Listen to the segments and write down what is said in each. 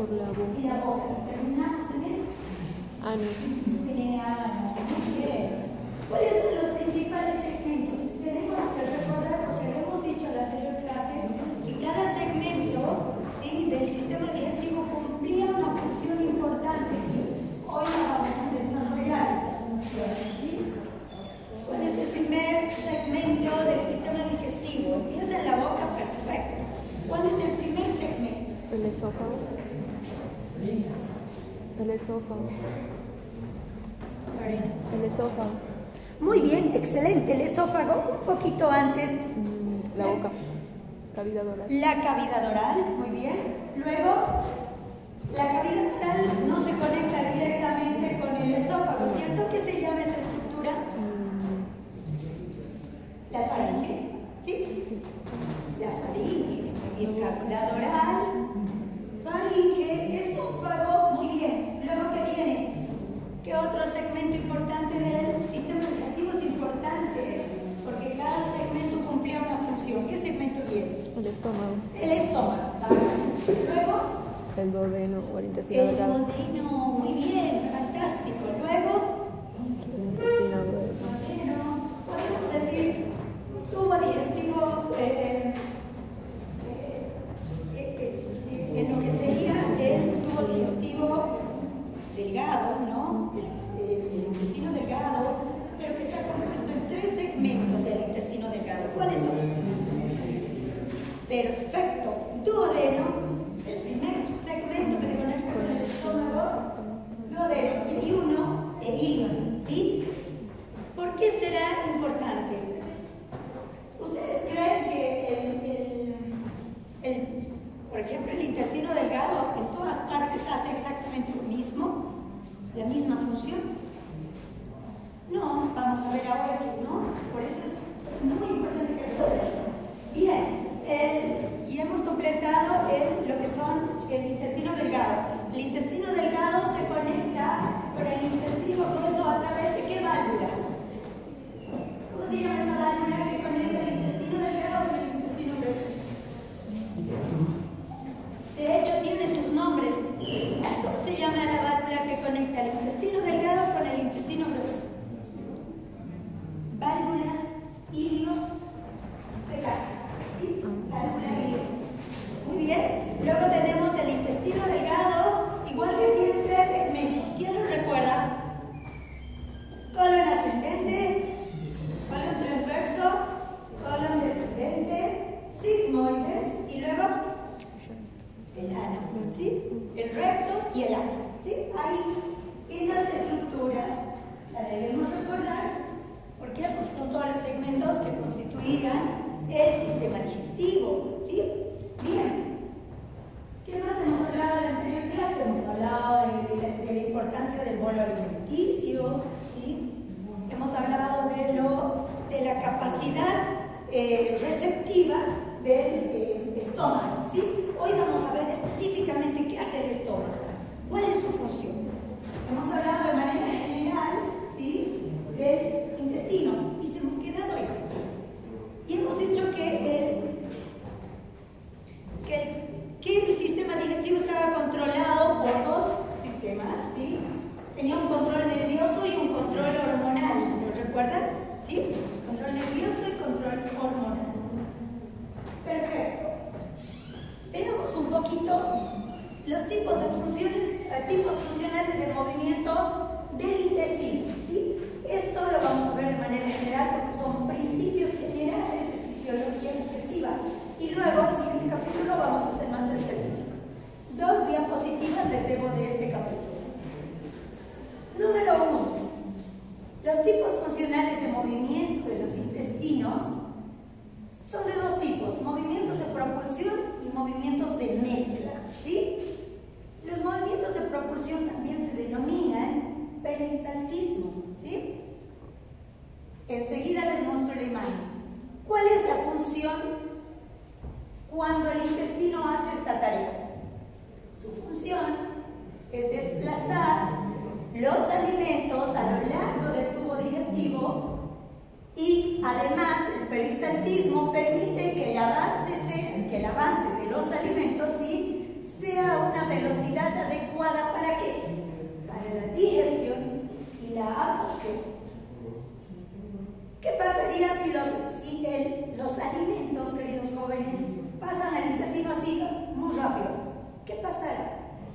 por la boca. Y la boca. ¿Y terminamos en el Ano. En el ano. Muy bien. ¿Cuáles son los principales segmentos? Tenemos que recordar, porque lo hemos dicho en la anterior clase, que cada segmento, ¿sí?, del sistema digestivo cumplía una función importante y hoy la vamos a desarrollar esta función. ¿Sí? ¿Cuál es el primer segmento del sistema digestivo? Empieza en la boca, perfecto. ¿Cuál es el primer segmento? El esófago. El esófago. Lorena. El esófago. Muy bien, excelente. El esófago, un poquito antes. La boca. Cavidad oral. La cavidad oral, muy bien. Luego, la cavidad oral no se conecta directamente con el esófago, ¿cierto? ¿Qué se llama esa estructura? La faringe. ¿Sí? La faringe. Muy bien, cavidad oral, faringe, esófago, muy bien. Luego, ¿qué viene? ¿Qué otro segmento importante del sistema digestivo es importante? Porque cada segmento cumplía una función. ¿Qué segmento viene? El estómago. El estómago. Luego, El duodeno o el intestino el delgado. duodeno. Muy bien, fantástico. Luego, El intestino grueso. duodeno. Podemos decir tubo digestivo en lo que sería el tubo digestivo delgado, ¿no? El intestino delgado, pero que está compuesto en 3 segmentos el intestino delgado. ¿Cuáles son? Perfecto. Duodeno, el primer segmento que se conecta con el estómago, duodeno, y hay uno, el ilion, ¿sí? ¿Por qué será importante? ¿Ustedes creen que por ejemplo, el intestino delgado en todas partes hace exactamente lo mismo? ¿La misma función? No, vamos a ver ahora que no. Por eso es muy importante que recuerden. Bien, y hemos completado lo que son el intestino delgado. El intestino delgado se conecta con el intestino grueso a través de ¿qué válvula? ¿Cómo se llama esa válvula que conecta el intestino delgado con el intestino grueso? De hecho, tiene sus nombres. ¿Cómo se llama la válvula que conecta el intestino delgado con el intestino grueso? Válvula iliocecal. ¿Sí? Válvula iliocecal. Muy bien. Luego tenemos el intestino delgado, igual que tiene 3 segmentos. ¿Quién lo recuerda? Colon ascendente, colon transverso, colon descendente, sigmoides y luego el ano, ¿sí? El recto y el ano, ¿sí? Ahí, esas estructuras las debemos recordar. ¿Por qué? Porque son todos los segmentos que constituían el sistema digestivo, ¿sí? Bien. ¿Qué más hemos hablado en la anterior clase? Hemos hablado de la importancia del bolo alimenticio, ¿sí? Hemos hablado de la capacidad receptiva del estómago, ¿sí? Hoy vamos a ver específicamente qué hace el estómago, cuál es su función. Hemos hablado de manera general, ¿sí?, del intestino y se hemos quedado ahí. Y hemos dicho que el sistema digestivo estaba controlado por 2 sistemas, ¿sí? Tenía un control nervioso y un control hormonal, ¿lo recuerdan? ¿Sí? Control nervioso y control hormonal. Perfecto. Veamos un poquito los tipos funcionales de movimiento del intestino, ¿sí? Esto lo vamos a ver de manera general porque son principios generales de fisiología digestiva. Y luego, en el siguiente capítulo, vamos a ser más específicos. 2 diapositivas les debo de este capítulo. Número 1. Los tipos funcionales de movimiento de los intestinos son de 2 tipos: movimientos de propulsión y movimientos de mezcla, ¿sí? Los movimientos de propulsión también se denominan peristaltismo, ¿sí? Enseguida les muestro la imagen. ¿Cuál es la función cuando el intestino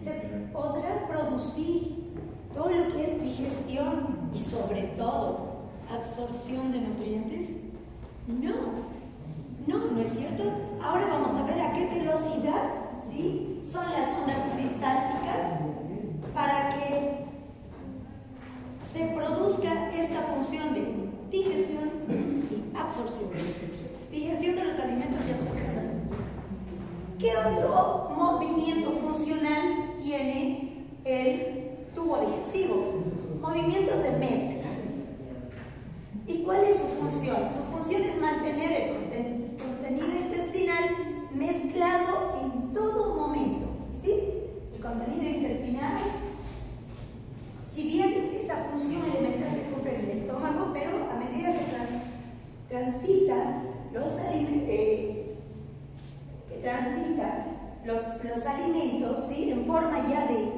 ¿Se podrá producir todo lo que es digestión y sobre todo absorción de nutrientes? No es cierto. Ahora vamos a ver a qué velocidad, ¿sí?, son las ondas peristálticas para que se produzca esta función de digestión y absorción de los nutrientes. Digestión de los alimentos y absorción de los nutrientes. ¿Qué otro movimiento funcional tiene el tubo digestivo? Movimientos de mezcla. ¿Y cuál es su función? Su función es mantener el contenido intestinal mezclado en todo momento, ¿sí? El contenido intestinal, si bien esa función elemental se cumple en el estómago, pero a medida que transitan los alimentos, ¿sí?, en forma ya de,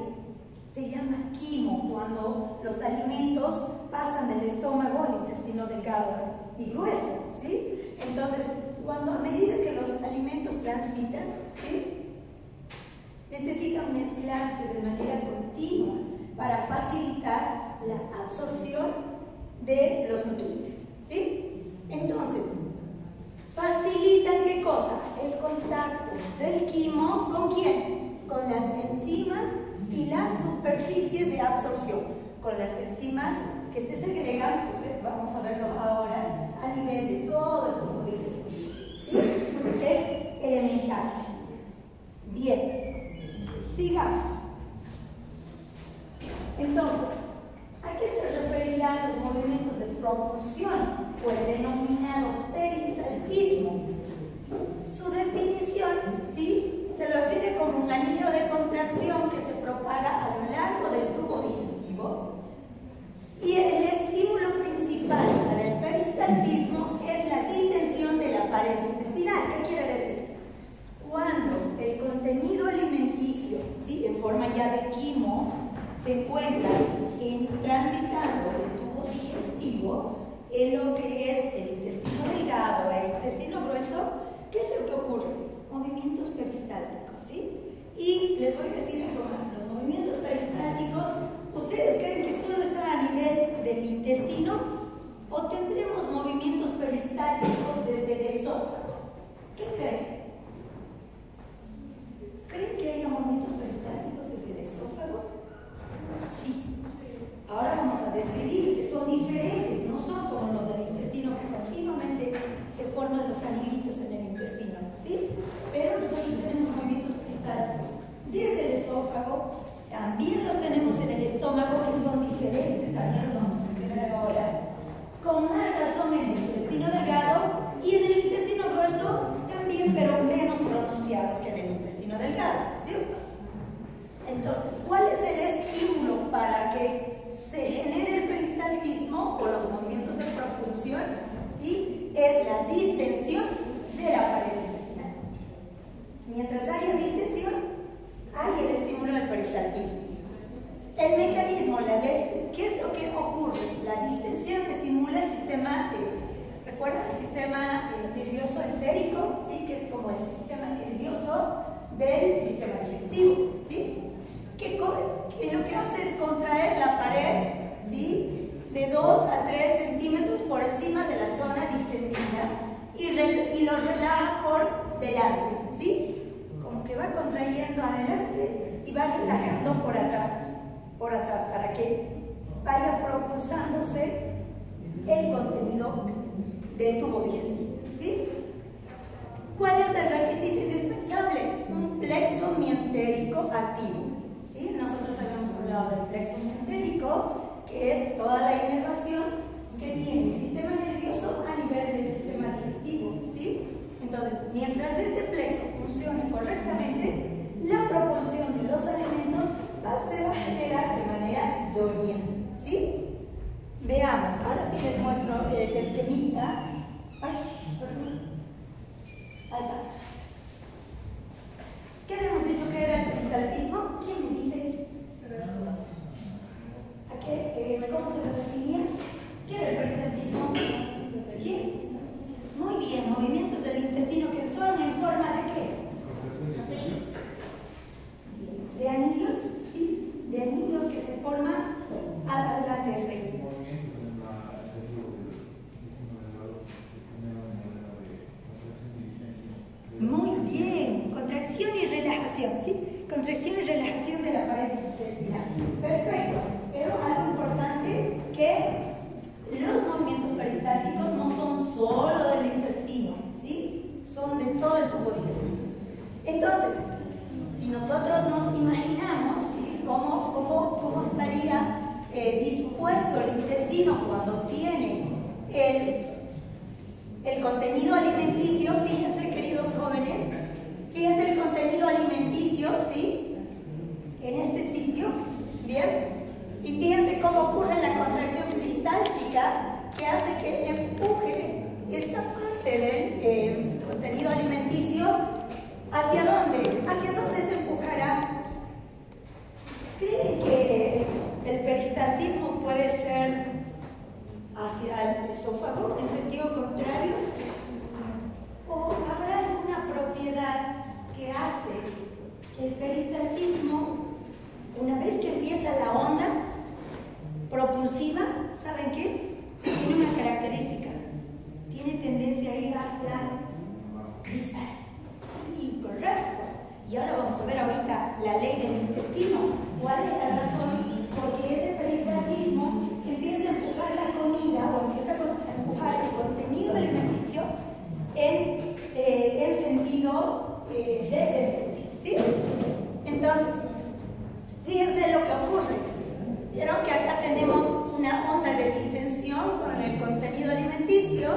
se llama quimo, cuando los alimentos pasan del estómago al intestino delgado y grueso, ¿sí? Entonces, cuando a medida que los alimentos transitan, ¿sí?, necesitan mezclarse de manera continua para facilitar la absorción de los nutrientes, ¿sí? Entonces, facilitan ¿qué cosa? El contacto del quimo, ¿con quién? Con las enzimas y la superficie de absorción, con las enzimas que se segregan, pues vamos a verlo ahora, a nivel de todo el tubo digestivo, ¿sí? Es elemental. Bien, sigamos. Entonces, ¿a qué se referirán los movimientos de propulsión o el denominado peristaltismo? Su definición, ¿sí?, se lo define como un anillo de contracción que se propaga a lo largo del tubo digestivo, y el estímulo principal para el peristaltismo es la distensión de la pared intestinal. ¿Qué quiere decir? Cuando el contenido alimenticio, ¿sí?, en forma ya de quimo, se encuentra transitando el tubo digestivo en lo que es el intestino delgado e intestino grueso, ¿qué es lo que ocurre? Movimientos peristálticos, ¿sí? Y les voy a decir algo más. Los movimientos peristálticos, ¿ustedes creen que solo están a nivel del intestino o tendremos movimientos peristálticos desde el esófago? ¿Qué creen? ¿Creen que haya movimientos peristálticos desde el esófago? Sí. Ahora vamos a describir que son diferentes, no son como los del intestino, que continuamente se forman los anilitos en el intestino, ¿sí? Pero nosotros tenemos movimientos peristálticos desde el esófago, también los tenemos en el estómago, que son diferentes, también los vamos a mencionar ahora, con más razón en el intestino delgado, y en el intestino grueso también, pero menos pronunciados que en el intestino delgado, ¿sí? Entonces, ¿cuál es el estímulo para que se genere el peristaltismo o los movimientos de propulsión? ¿Sí? Es la distensión de la pared intestinal. Mientras haya distensión, hay el estímulo del peristaltismo. El mecanismo, ¿qué es lo que ocurre? La distensión estimula el sistema, ¿recuerdan el sistema nervioso entérico? ¿Sí? Que es como el sistema nervioso del sistema digestivo, ¿sí? Que lo que hace es contraer la pared, ¿sí?, de 2 a 3 centímetros por encima de la zona distendida y lo relaja por delante, ¿sí? Como que va contrayendo adelante y va relajando por atrás para que vaya propulsándose el contenido del tubo digestivo, ¿sí? ¿Cuál es el requisito indispensable? Un plexo mientérico activo, ¿sí? Nosotros habíamos hablado del plexo mientérico, que es toda la inervación que tiene el sistema nervioso a nivel del sistema digestivo, ¿sí? Entonces, mientras este plexo funcione correctamente, la propulsión de los alimentos se va a generar de manera idónea, ¿sí? Veamos, ahora sí les muestro el esquemita. Ay, perdón. Ahí está. ¿Qué habíamos dicho que era el peristaltismo? ¿Quién me dice? ¿A qué? ¿Cómo se lo definía? ¿Qué era el peristaltismo? ¿Quién? Muy bien, movimientos del intestino que son en forma de ¿qué? ¿De anillos? Perfecto, pero algo importante, que los movimientos peristálticos no son solo del intestino, ¿sí? Son de todo el tubo digestivo. Entonces, si nosotros nos imaginamos, ¿sí?, cómo estaría dispuesto el intestino cuando tiene el contenido alimenticio, fíjense, queridos jóvenes, fíjense el contenido alimenticio, ¿sí?, en este sitio, ¿bien? Y fíjense cómo ocurre la contracción peristáltica, que hace que empuje esta parte del contenido alimenticio. ¿Hacia dónde? ¿Hacia dónde se empujará? ¿Creen que el peristaltismo puede ser hacia el esófago en sentido contrario? ¿O habrá alguna propiedad que hace que el peristaltismo, una vez que empieza la onda propulsiva, ¿saben qué? Tiene una característica, tiene tendencia a ir hacia distal. Sí, correcto. Y ahora vamos a ver ahorita la ley del intestino. ¿Cuál es la razón? Porque ese peristaltismo empieza a empujar la comida o empieza a empujar el contenido alimenticio en sentido descendente, ¿sí? Entonces, fíjense lo que ocurre. Vieron que acá tenemos una onda de distensión con el contenido alimenticio.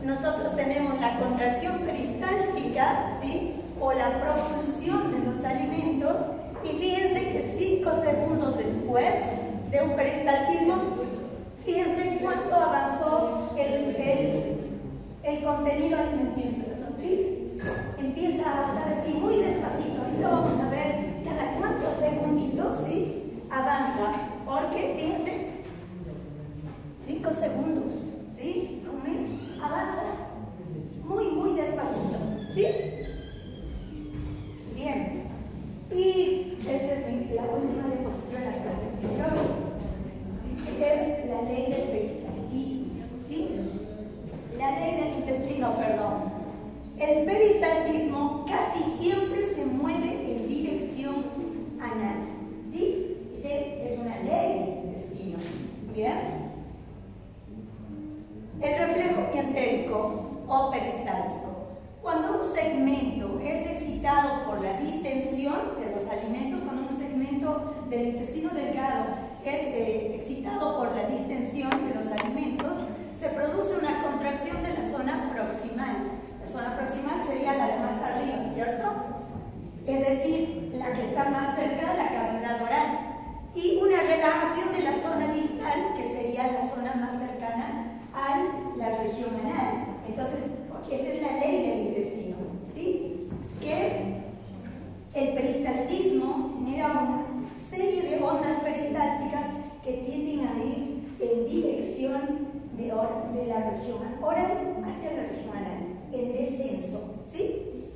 Nosotros tenemos la contracción peristáltica, ¿sí?, o la propulsión de los alimentos. Y fíjense que 5 segundos después de un peristaltismo, fíjense cuánto avanzó el contenido alimenticio, ¿sí? Empieza a avanzar así muy despacito. Ahorita vamos a ver cada cuántos segunditos, ¿sí?, avanza, porque fíjense, 5 segundos, ¿sí? Avanza muy despacito, ¿sí? Bien. Y esta es la última diapositiva de la clase anterior. Es la ley del peristaltismo, ¿sí? La ley del intestino, perdón. El peristaltismo casi siempre se mueve en dirección anal, ¿sí? Es una ley del intestino. Bien. El reflejo mientérico o peristáltico. Cuando un segmento es excitado por la distensión de los alimentos, cuando un segmento del intestino delgado es excitado por la distensión de los alimentos, se produce una contracción de la zona proximal. La zona proximal sería la de más arriba, ¿cierto? Es decir, la que está más cerca de la cavidad oral. Y una relajación de la zona distal, que sería la zona más cercana a la región anal. Entonces, esa es la ley del intestino, ¿sí? Que el peristaltismo genera una serie de ondas peristálticas que tienden a ir en dirección de la región oral hacia la región anal, en descenso, ¿sí?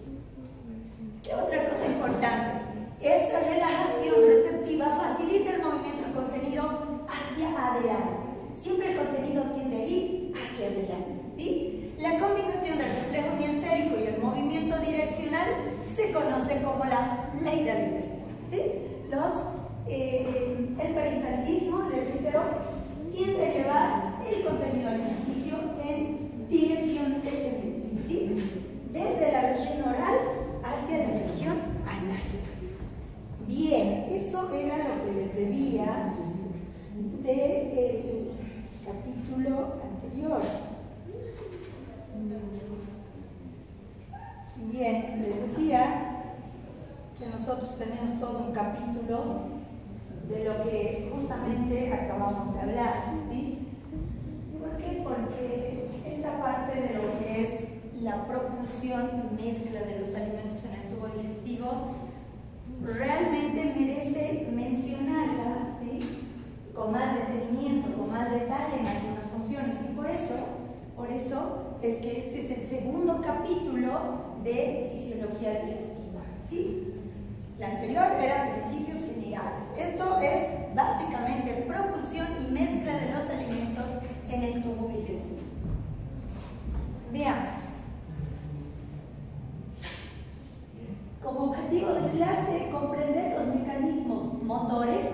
¿Qué otra cosa importante? Esta relajación receptiva facilita el movimiento del contenido hacia adelante. Siempre el contenido tiende a ir hacia adelante, ¿sí? La combinación del reflejo mientérico y el movimiento direccional se conoce como la ley del intestino, ¿sí? El peristaltismo, les reitero, tiende a llevar el contenido alimenticio en dirección descendente, ¿sí? Desde la región oral hacia la región anal. Bien, eso era lo que les debía del capítulo anterior. Bien, les decía que nosotros tenemos todo un capítulo de lo que justamente acabamos de hablar, ¿sí? ¿Por qué? Porque esta parte de lo que es la propulsión y mezcla de los alimentos en el tubo digestivo realmente merece mencionarla, ¿sí?, con más detenimiento, con más detalle en algunas funciones. Y por eso es que este es el segundo capítulo de fisiología digestiva, ¿sí? La anterior era principios generales. Esto es básicamente propulsión y mezcla de los alimentos en el tubo digestivo. Veamos. Como objetivo de clase, comprender los mecanismos motores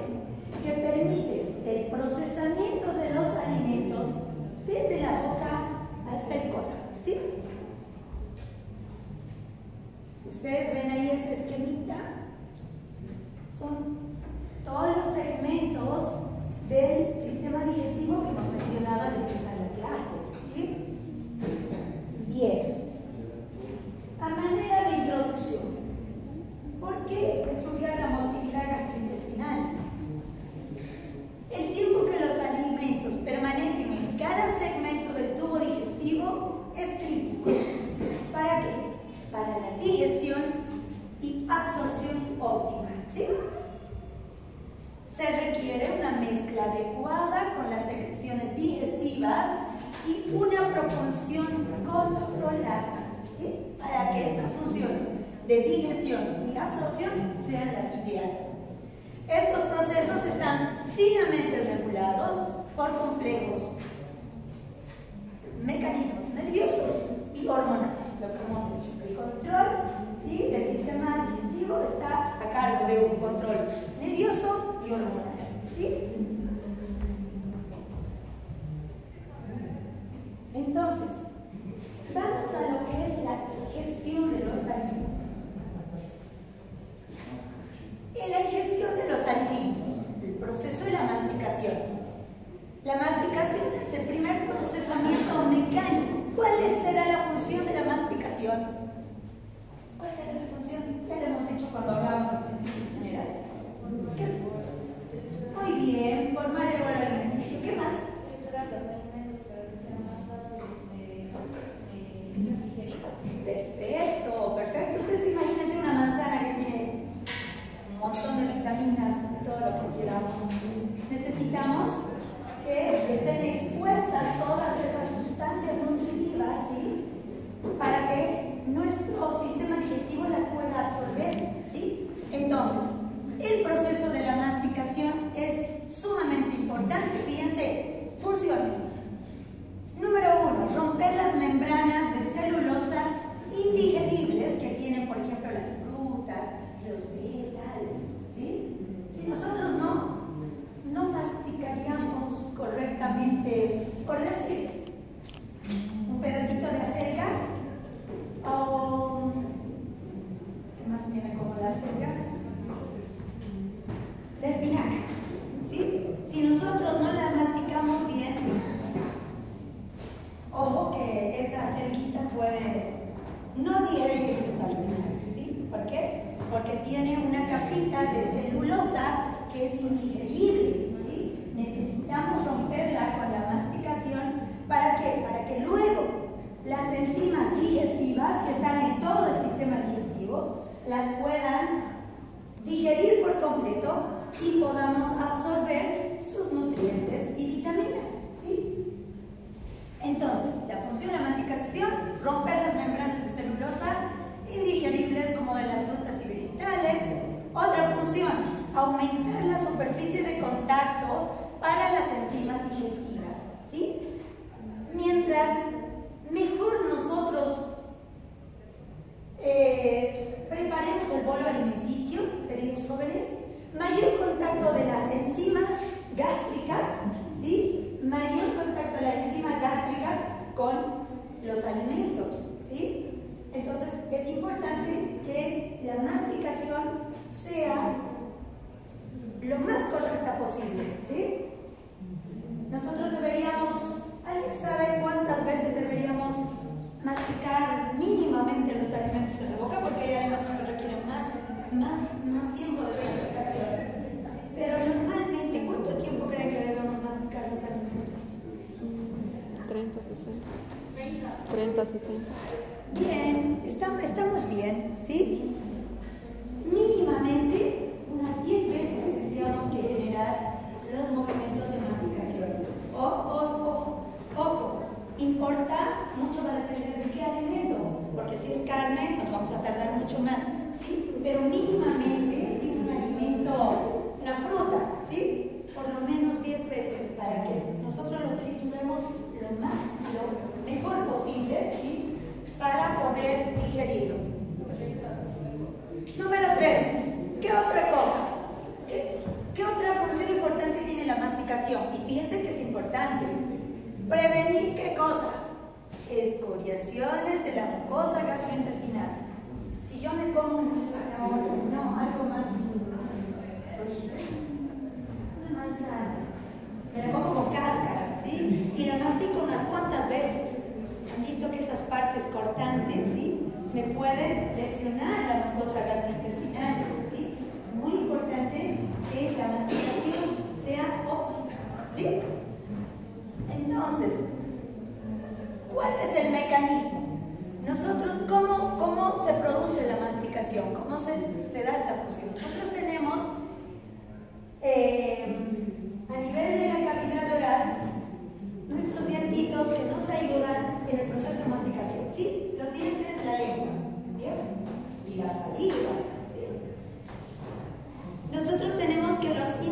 son todos los segmentos del sistema digestivo que hemos mencionado al empezar la clase, ¿sí? Bien. A manera de introducción, ¿por qué estudiar la motilidad gastrointestinal? El tiempo que los alimentos permanecen en cada segmento del tubo digestivo es crítico. ¿Para qué? Para la digestión y absorción óptima, ¿sí? Se requiere una mezcla adecuada con las secreciones digestivas y una propulsión controlada, ¿sí? Para que estas funciones de digestión y absorción sean las ideales. Estos procesos están finamente regulados por complejos mecanismos nerviosos y hormonales. Lo que hemos dicho, el control, ¿sí?, del sistema digestivo está a cargo de un control nervioso y hormonal, ¿sí? Entonces, vamos a lo que es la ingestión de los alimentos. En la ingestión de los alimentos, el proceso de la masticación. La masticación es el primer procesamiento mecánico. ¿Cuál será la función de la masticación? ¿Cuál será la función? Ya lo hemos dicho cuando hablábamos de principios generales. ¿Qué es? Muy bien, formar el bolo alimenticio. ¿Qué más? Perfecto, perfecto. Ustedes imagínense una manzana que tiene un montón de vitaminas, todo lo que queramos. Necesitamos que estén expuestas todas esas sustancias nutritivas, ¿sí?, para que nuestro sistema digestivo las pueda absorber, ¿sí? Entonces, el proceso de la masticación es sumamente importante. Fíjense, funciones. Número 1, romper las membranas de celulosa indigeribles que tienen, por ejemplo, las frutas, los vegetales, ¿sí? Si nosotros no masticaríamos correctamente, por decir, un pedacito de acelga, o ¿qué más viene como la acelga? La espinaca, ¿sí? Si nosotros no la masticamos bien, ojo que esa acelguita puede no digerirse esta espinaca, ¿sí? ¿Por qué? Porque tiene una capita de celulosa que es indigerible, ¿sí? Necesitamos romperla con la masticación. ¿Para qué? Para que luego las enzimas digestivas que están en todo el sistema digestivo las puedan digerir por completo y podamos absorber sus nutrientes y vitaminas, ¿sí? Entonces, la función de la masticación, romper las membranas de celulosa indigeribles como de las frutas y vegetales. Otra función, aumentar la superficie de contacto para las enzimas digestivas, ¿sí? Mientras mejor nosotros preparemos el bolo alimenticio, queridos jóvenes, mayor contacto de las enzimas gástricas, ¿sí? Mayor contacto de las enzimas gástricas con los alimentos, ¿sí? Entonces es importante que la masticación sea lo más correcta posible, ¿sí? Nosotros deberíamos, ¿alguien sabe cuántas veces deberíamos masticar mínimamente los alimentos en la boca? Porque hay alimentos que requieren más tiempo de masticación. Pero normalmente, ¿cuánto tiempo creen que debemos masticar los alimentos? 30, 60. 30, 60. Bien, estamos bien, ¿sí? Mínimamente unas 10 veces tendríamos que generar los movimientos de masticación. Ojo, importa mucho, va a depender de qué alimento, porque si es carne nos vamos a tardar mucho más, ¿sí? Pero mínimamente, si un alimento, una fruta, ¿sí?, por lo menos 10 veces para que nosotros lo trituremos lo mejor posible, ¿sí?, para poder digerirlo.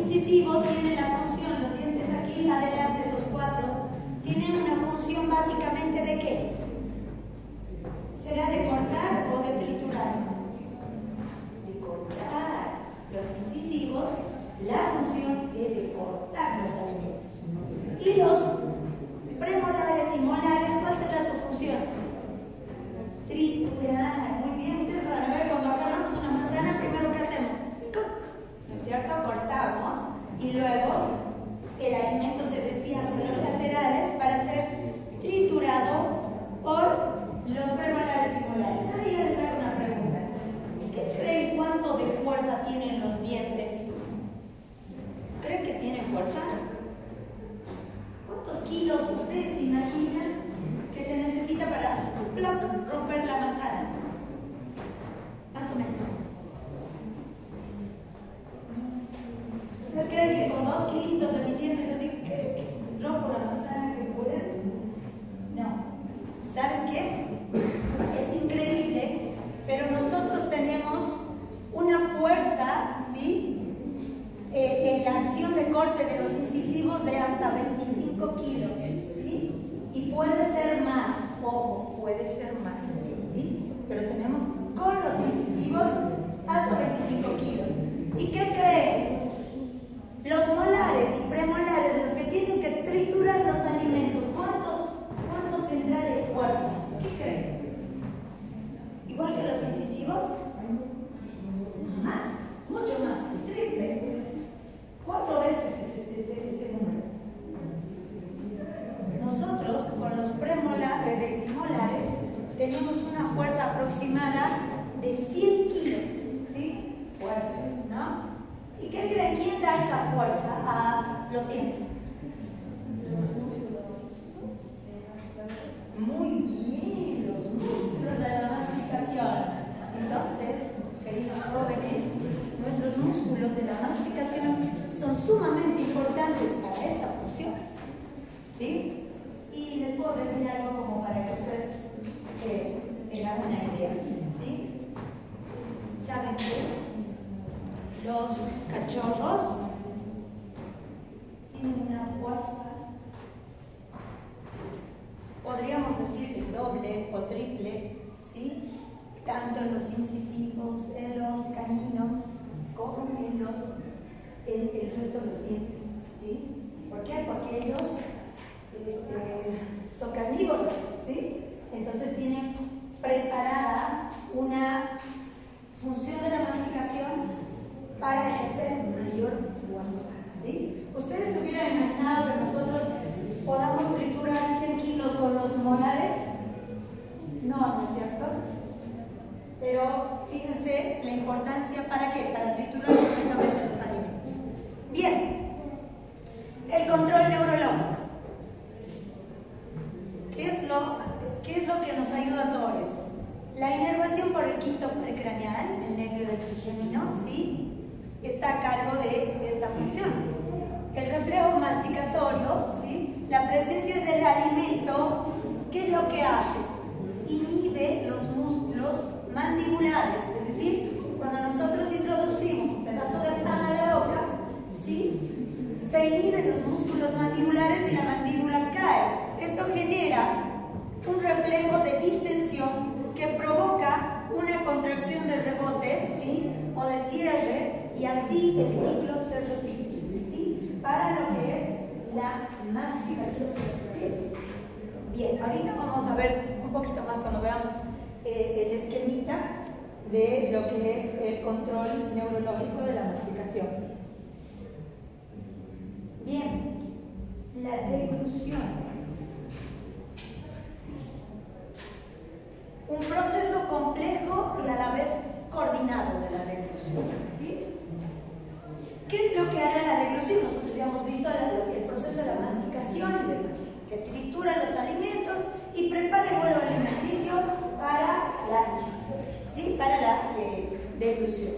incisivos tienen la función, los dientes aquí adelante, esos 4, tienen una función básicamente ¿de qué? ¿Será de cortar o de triturar? De cortar. Los incisivos, la función es de cortar los alimentos. Y los premolares y molares, ¿cuál será su función? Triturar. Muy bien, ustedes van a ver cuando agarramos una manzana, primero ¿qué hacemos? ¿No es cierto? Cortamos y luego el alimento se desvía hacia los laterales para ser triturado por los premolares y molares. Ahí ya les hago una pregunta. ¿Qué creen cuánto de fuerza tienen los dientes? ¿Creen que tienen fuerza? ¿Cuántos kilos ustedes se imaginan que se necesita para romper la manzana? Más o menos. ¿Ustedes creen que con 2 kilitos de mis dientes así que rompo la manzana que puede? No. ¿Saben qué? Es increíble, pero nosotros tenemos una fuerza, ¿sí? En la acción de corte de los incisivos de hasta 25 kilos, ¿sí? Y puede ser más, ojo, puede ser más, ¿sí? Pero tenemos con los incisivos hasta 25 kilos. ¿Y qué creen? Los molares y premolares, los que tienen que triturar los alimentos, ¿cuánto tendrá de fuerza? ¿Qué creen? ¿Igual que los incisivos? Más, mucho más, el triple. 4 veces ese número. Nosotros, con los premolares y molares, tenemos una fuerza aproximada de 100 kilos. ¿Sí? Fuerte, ¿no? ¿Y qué creen? ¿Quién da esa fuerza a los dientes? Muy bien, los músculos de la masticación. Entonces, queridos jóvenes, nuestros músculos de la masticación son sumamente importantes para esta función. ¿Sí? Y les puedo decir algo como para que ustedes tengan una idea. ¿Sí? ¿Saben qué? Los cachorros tienen una fuerza, podríamos decir el doble o triple, ¿sí? Tanto en los incisivos, en los caninos, como en el resto de los dientes, ¿sí? ¿Por qué? Porque ellos son carnívoros, ¿sí? Entonces tienen preparada una función de la masticación para ejercer mayor fuerza, ¿sí? ¿Ustedes se hubieran imaginado que nosotros podamos triturar 100 kilos con los molares? No, ¿no es cierto? Pero fíjense la importancia, ¿para qué? Para triturar correctamente los alimentos. Bien, el control neurológico. ¿Qué es lo que nos ayuda a todo esto? La inervación por el quinto precraneal, el nervio del trigémino, ¿sí? Está a cargo de esta función. El reflejo masticatorio, ¿sí? La presencia del alimento, ¿qué es lo que hace? Inhibe los músculos mandibulares, es decir, cuando nosotros introducimos un pedazo de pan a la boca, ¿sí? Se inhiben los músculos mandibulares y la mandíbula cae. Esto genera un reflejo de distensión que provoca una contracción de rebote, ¿sí? O de cierre, y así el ciclo se repite, ¿sí? Para lo que es la masticación. ¿Sí? Bien, ahorita vamos a ver un poquito más cuando veamos el esquemita de lo que es el control neurológico de la masticación. Bien, la deglución. Un proceso complejo y a la vez coordinado de la deglución, ¿sí? ¿Qué es lo que hará la deglución? Nosotros ya hemos visto el proceso de la masticación y demás, que tritura los alimentos y prepara el bolo alimenticio para la digestión, ¿sí? Para la deglución.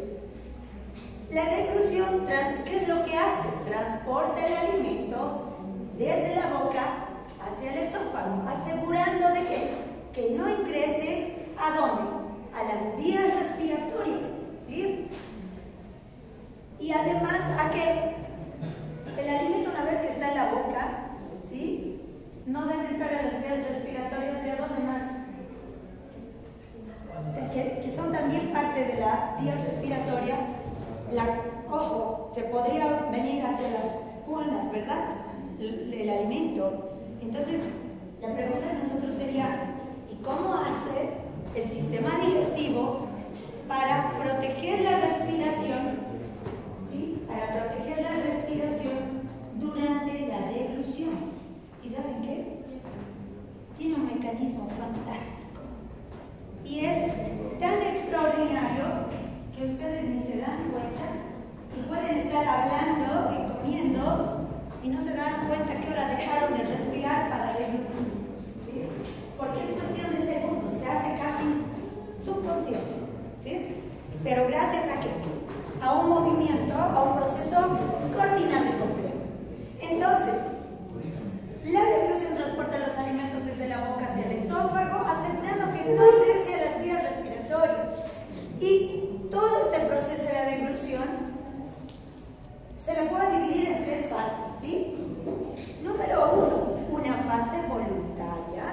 La deglución, ¿qué es lo que hace? Transporta el alimento desde la boca hacia el esófago, asegurando de que no ingrese ¿a dónde? A las vías respiratorias, ¿sí? Y además, ¿a qué? la boca, ¿sí? No debe entrar a las vías respiratorias. ¿De dónde más? Que son también parte de la vía respiratoria. Ojo, se podría venir hacia las cuerdas, ¿verdad? El alimento. Entonces, la pregunta de nosotros sería, ¿y cómo hace el sistema digestivo para proteger la respiración? ¿Sí? Para proteger la respiración durante la deglución. ¿Y saben qué? Tiene un mecanismo fantástico. Y es tan extraordinario que ustedes ni se dan cuenta y pueden estar hablando y comiendo y no se dan cuenta qué hora dejaron de respirar para deglutir. ¿Sí? Porque es cuestión de segundos, se hace casi subconsciente. ¿Sí? Pero gracias a qué? A un movimiento, a un proceso coordinado y complejo. Entonces, la deglución transporta los alimentos desde la boca hacia el esófago, asegurando que no ingrese a las vías respiratorias. Y todo este proceso de la deglución se le puede dividir en 3 fases, ¿sí? Número 1, una fase voluntaria.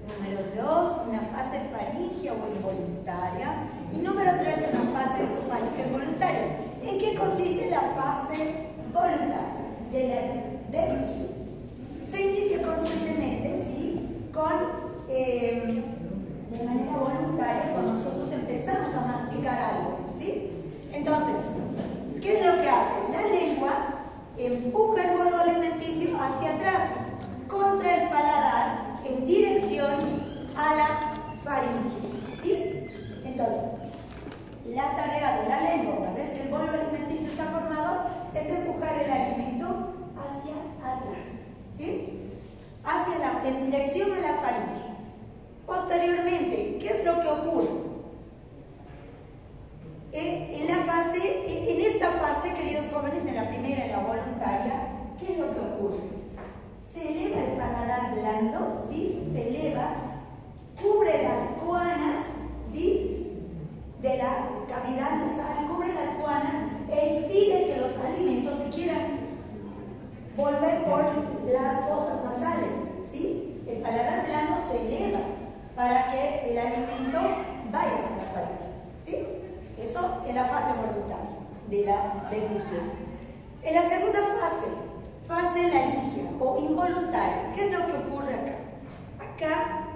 Número 2, una fase faríngea o involuntaria. Y número 3, una fase esofágica involuntaria. ¿En qué consiste la fase voluntaria de la deglución? Se inicia conscientemente, ¿sí? De manera voluntaria cuando nosotros empezamos a masticar algo, ¿sí? Entonces, ¿qué es lo que hace? La lengua empuja el bolo alimenticio hacia atrás, contra el paladar, en dirección a la faringe, ¿sí? Entonces, la tarea de la lengua, una vez que el bolo alimenticio está formado, es empujar el alimento hacia atrás, ¿sí? En dirección a la faringe. Posteriormente, ¿qué es lo que ocurre? En esta fase, queridos jóvenes, en la primera, en la voluntaria, ¿qué es lo que ocurre? Se eleva el paladar blando, ¿sí? Se eleva, cubre las guanas, ¿sí? De la cavidad nasal, cubre las guanas e impide que los alimentos se quieran volver por las fosas nasales, ¿sí? El paladar blando se eleva para que el alimento vaya hacia la faringe, ¿sí? Eso en la fase voluntaria de la deglución. En la segunda fase laríngea o involuntaria, ¿qué es lo que ocurre acá? Acá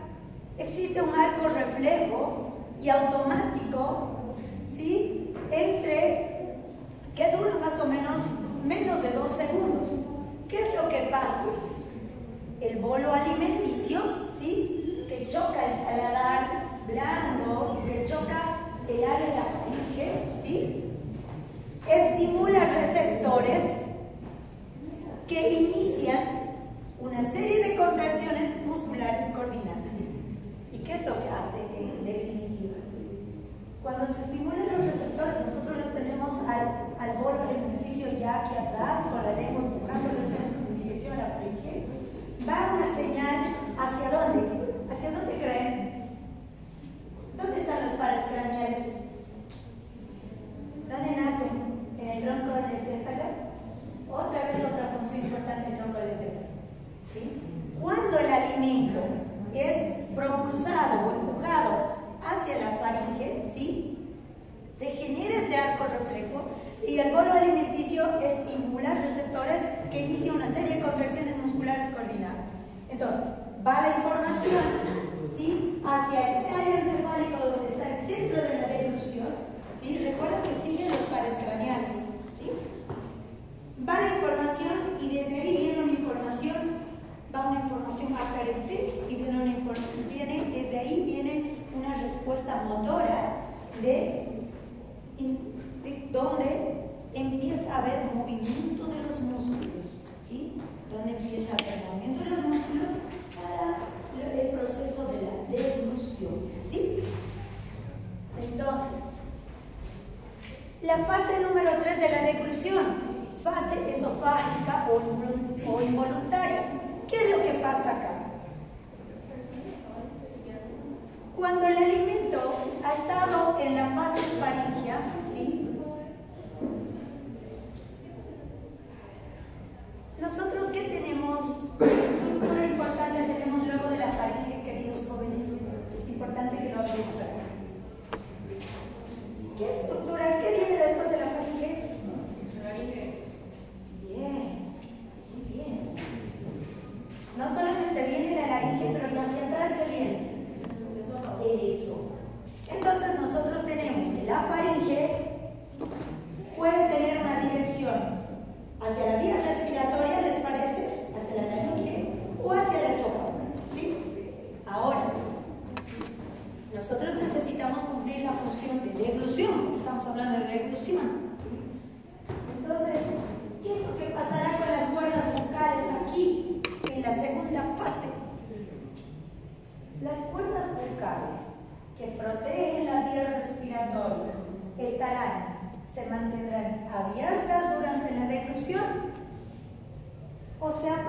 existe un arco reflejo y automático, ¿sí? Que dura más o menos de 2 segundos. ¿Qué es lo que pasa? El bolo alimenticio, ¿sí? Que choca el paladar blando y que choca el área de la faringe, ¿sí? Estimula receptores que inician una serie de contracciones musculares coordinadas. ¿Y qué es lo que hace en definitiva? Cuando se estimulan los receptores, nosotros lo tenemos al bolo alimenticio ya aquí atrás, con la lengua empujándolos en dirección a la faringe. Va una señal ¿hacia dónde? ¿Hacia dónde creen? ¿Dónde están los pares craneales? ¿Dónde nacen? ¿En el tronco del encéfalo? Otra vez otra función importante del tronco del encéfalo, ¿sí? Cuando el alimento es propulsado o empujado hacia la faringe, ¿sí? Se genera este arco reflejo y el bolo alimenticio estimula receptores que inician una serie de contracciones musculares coordinadas. Entonces, va la información, ¿sí? Hacia el tallo encefálico donde está el centro de la deglución, ¿sí? Recuerda que siguen los pares craneales, ¿sí? Va la información y desde ahí viene una información, va una información aferente y desde ahí viene una respuesta motora donde empieza a haber movimiento de los músculos, ¿sí? Donde empieza a haber movimiento de los músculos para el proceso de la deglución, ¿sí? Entonces, la fase número 3 de la deglución, fase esofágica o involuntaria. ¿Qué es lo que pasa acá? Cuando el alimento ha estado en la fase faríngea, ¿sí? Nosotros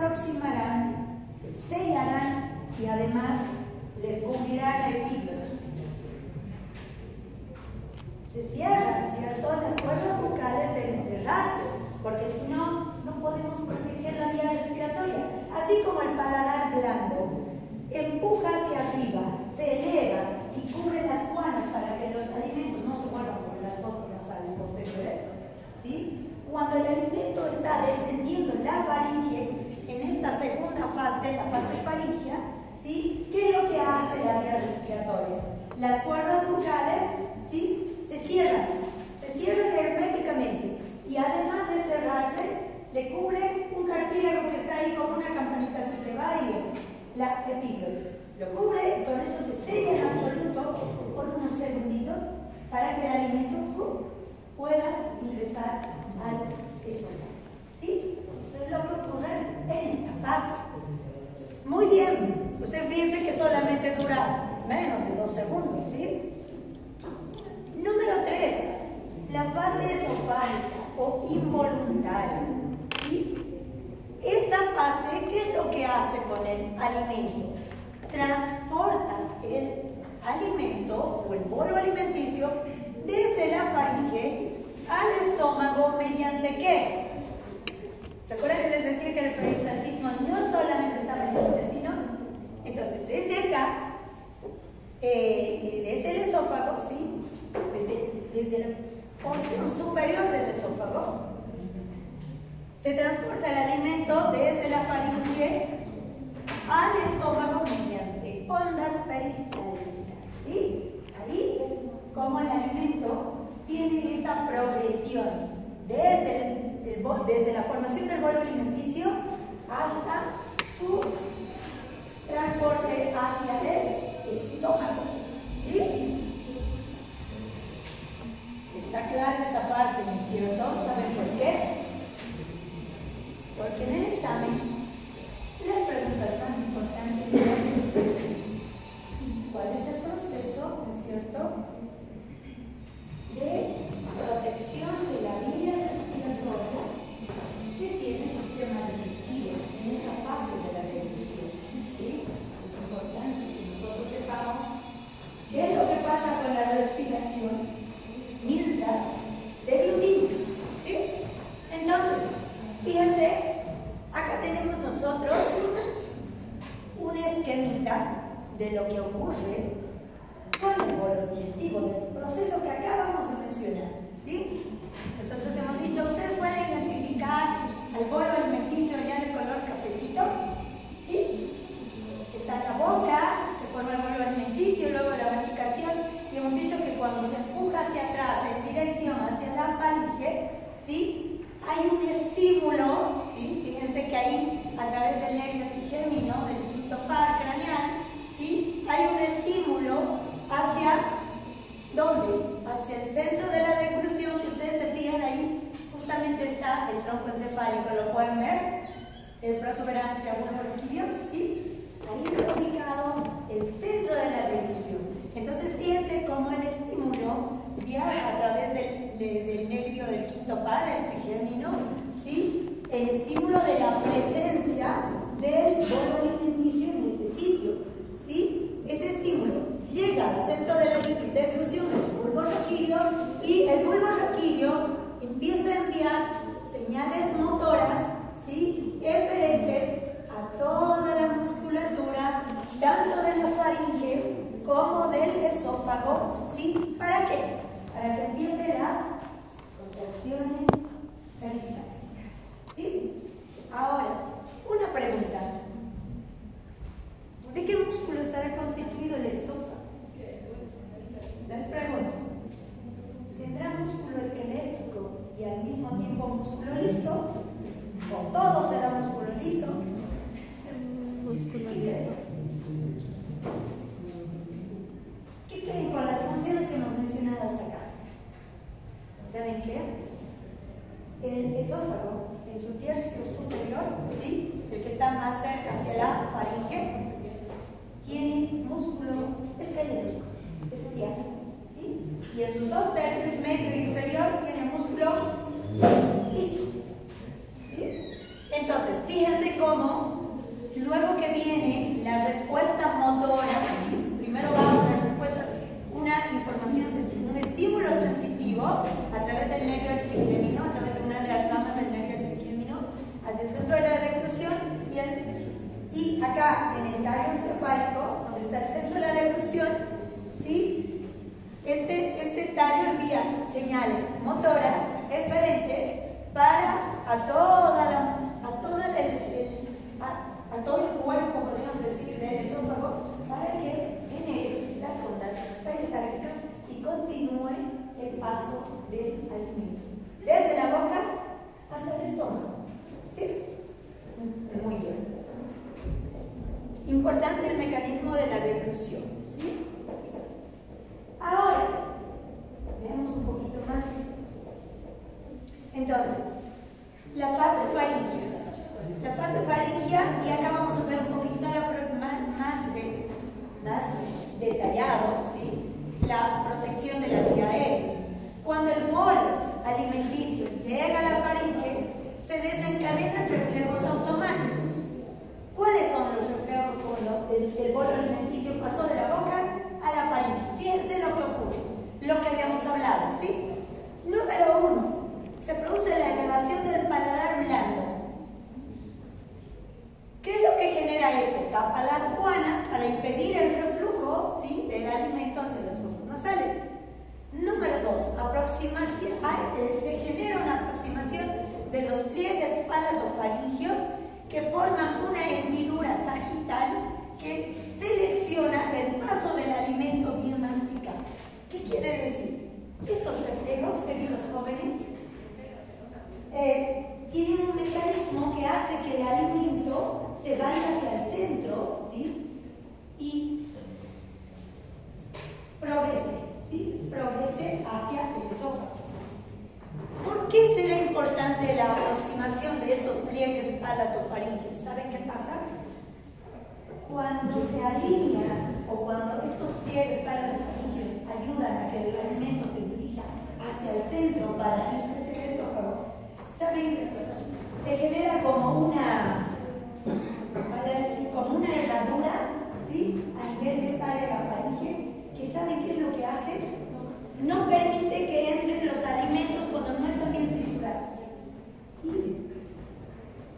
aproximarán, se sellarán y además les cubrirá la epíglotis. Se cierran, ¿cierto? Las cuerdas vocales deben cerrarse, porque si no, no podemos proteger la vía respiratoria. Así como el paladar blando empuja hacia arriba, se eleva y cubre las guanas para que los alimentos no se vuelvan por las fosas nasales posteriores, ¿sí? Cuando el alimento está descendiendo en la faringe, en esta segunda fase, la fase faringea, ¿sí? ¿Qué es lo que hace la vía respiratoria? Las cuerdas vocales, ¿sí? se cierran herméticamente y además de cerrarse, le cubre un cartílago que está ahí como una campanita así que va y viene, la epíglotis. Lo cubre y con eso se sella en absoluto por unos segunditos para que el alimento pueda ingresar al esófago. ¿Sí? Eso es lo que ocurre en esta fase. Muy bien. Usted piense que solamente dura menos de 2 segundos, ¿sí? Número 3. La fase esofágica o involuntaria. ¿Sí? Esta fase, ¿qué es lo que hace con el alimento? Transporta el alimento o el bolo alimenticio desde la faringe al estómago mediante ¿qué? ¿Recuerdan que les decía que el peristaltismo no solamente estaba en el intestino? Entonces, desde acá, desde el esófago, ¿sí? Desde la porción superior del esófago, se transporta el alimento desde la faringe al estómago mediante ondas peristálticas. ¿Sí? Ahí es como el alimento tiene esa progresión desde la formación del bolo alimenticio hasta su transporte hacia el estómago. ¿Sí? Está clara esta parte, ¿no es cierto? ¿Saben por qué? Porque en el examen las preguntas más importantes son ¿cuál es el proceso, ¿no es cierto?, de protección de la vía respiratoria que tiene el sistema digestivo en esta fase de la deglución. ¿Sí? Es importante que nosotros sepamos qué es lo que pasa con la respiración mientras deglutimos. ¿Sí? Entonces, fíjense, acá tenemos nosotros un esquemita de lo que ocurre con el bolo digestivo, del proceso que acabamos de mencionar. ¿Sí? Nosotros hemos dicho, ustedes pueden identificar al bolo alimenticio ya de color cafecito. ¿Sí? Está en la boca, se forma el bolo alimenticio, luego la masticación, y hemos dicho que cuando se empuja hacia atrás en dirección hacia la faringe, ¿sí?, hay un estímulo, ¿sí? Fíjense que ahí, a través del nervio trigémino, del quinto par craneal, ¿sí?, hay un estímulo hacia, ¿dónde? Hacia el centro de la deglución, que ustedes se fijan ahí, justamente está el tronco encefálico, ¿lo pueden ver? El protuberancia bulborraquídeo, ¿sí? Ahí está ubicado el centro de la deglución. Entonces, fíjense cómo el estímulo viaja a través del nervio del quinto par, el trigémino, ¿sí? El estímulo de la presencia del bolo alimenticio en este sitio, ¿sí? Ese estímulo llega al centro de la deglución, el bulbo raquídeo, y el bulbo raquídeo empieza a enviar señales motoras, ¿sí?, eferentes a toda la musculatura, tanto de la faringe como del esófago, ¿sí? ¿Para qué? Para que empiecen las contracciones peristálticas, ¿sí? Ahora, una pregunta. ¿De qué músculo estará constituido el esófago? Les pregunto. ¿Tendrá músculo esquelético y al mismo tiempo músculo liso? ¿O todo será músculo liso? Músculo liso. ¿Qué creen con las funciones que hemos mencionado hasta acá? ¿Saben qué? El esófago, en su tercio superior, ¿sí?, el que está más cerca hacia la faringe, tiene músculo esquelético, estriado, ¿sí? Y en sus 2 tercios, medio e inferior, tiene músculo liso, ¿sí? Entonces, fíjense cómo Importante el mecanismo de la deglución, ¿sí? Ahora, veamos un poquito más. Entonces, la fase faríngea. La fase faríngea, y acá vamos a ver un poquito más detallado, ¿sí? La protección de la vía aérea. Cuando el bolo alimenticio llega a la faringe, se desencadenan reflejos automáticos. ¿Cuáles son los reflejos cuando el bolo alimenticio pasó de la boca a la faringe? Fíjense lo que ocurre, lo que habíamos hablado, ¿sí? Número 1, se produce la elevación del paladar blando. ¿Qué es lo que genera esto? Tapa las guanas para impedir el reflujo, ¿sí?, del alimento hacia las fosas nasales. Número 2, se genera una aproximación de los pliegues palatofaringios que forman una hendidura sagital que selecciona el paso del alimento bien masticado. ¿Qué quiere decir? Estos reflejos, queridos jóvenes, tienen un mecanismo que hace que el alimento se vaya hacia el centro, ¿sí?, y progrese, ¿sí?, progrese hacia el esófago. ¿Por qué será importante la aproximación de estos pliegues palatofaringios? ¿Saben qué pasa? Cuando se alinean o cuando estos pliegues palatofaringios ayudan a que el alimento se dirija hacia el centro para irse hacia el esófago, ¿saben? Se genera como una herradura, ¿sí?, a nivel de esta área de la faringe, que ¿saben qué es lo que hace? No permite que entren los alimentos cuando no están bien triturados, ¿sí?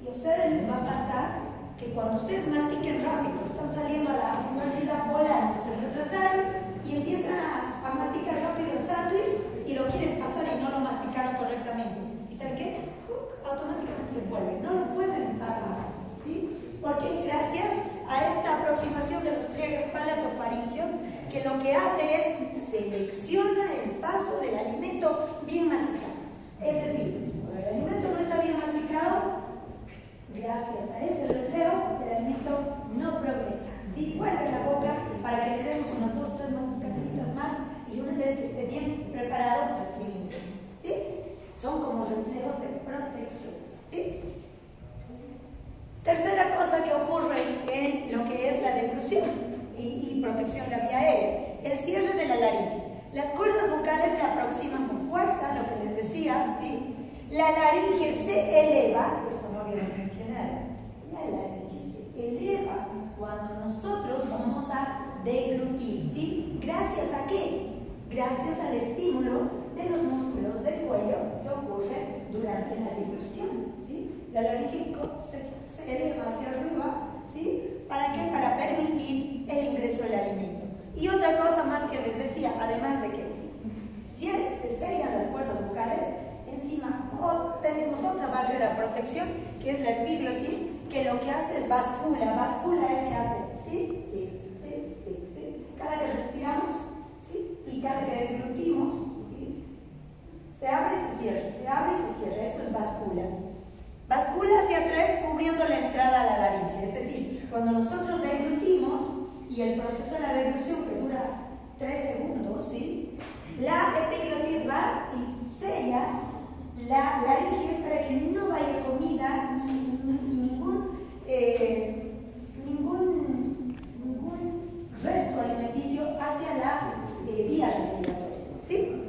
Y a ustedes les va a pasar que cuando ustedes mastiquen rápido, están saliendo a la universidad volando, se retrasaron y empiezan a masticar rápido el sándwich y lo quieren pasar y no lo masticaron correctamente. ¿Y saben qué? Automáticamente se vuelve, no lo pueden pasar, ¿sí? Porque gracias a esta aproximación de los pliegues palatofaringios, que lo que hace es selecciona el paso del alimento bien masticado. Es decir, cuando el alimento no está bien masticado, gracias a ese reflejo, el alimento no progresa, ¿sí? Vuelve a la boca para que le demos unas 2 o 3 masticaditas más y una vez que esté bien preparado, recién ingresa, ¿sí? Son como reflejos de protección, ¿sí? Tercera cosa que ocurre en lo que es la deglución y protección de la vía aérea, el cierre de la laringe. Las cuerdas vocales se aproximan con fuerza, lo que les decía, ¿sí? La laringe se eleva, eso no habíamos mencionado, la laringe se eleva cuando nosotros vamos a deglutir, ¿sí? ¿Gracias a qué? Gracias al estímulo de los músculos del cuello que ocurre durante la deglución, ¿sí? La laringe se eleva hacia arriba, ¿sí? ¿Para qué? Para permitir el ingreso del alimento. Y otra cosa más que les decía, además de que se sellan las cuerdas vocales, encima tenemos otra barrera de protección, que es la epiglotis, que lo que hace es bascula. Bascula es que hace tic, tic, tic, tic, ¿sí? Cada que respiramos, ¿sí?, y cada que deglutimos, ¿sí?, se abre y se cierra, se abre y se cierra. Eso es bascula. Bascula hacia atrás cubriendo la entrada a la laringe, es decir, cuando nosotros deglutimos y el proceso de la deglución que dura 3 segundos, ¿sí?, la epiglotis va y sella la laringe para que no vaya comida ni ningún resto alimenticio hacia la vía respiratoria, ¿sí?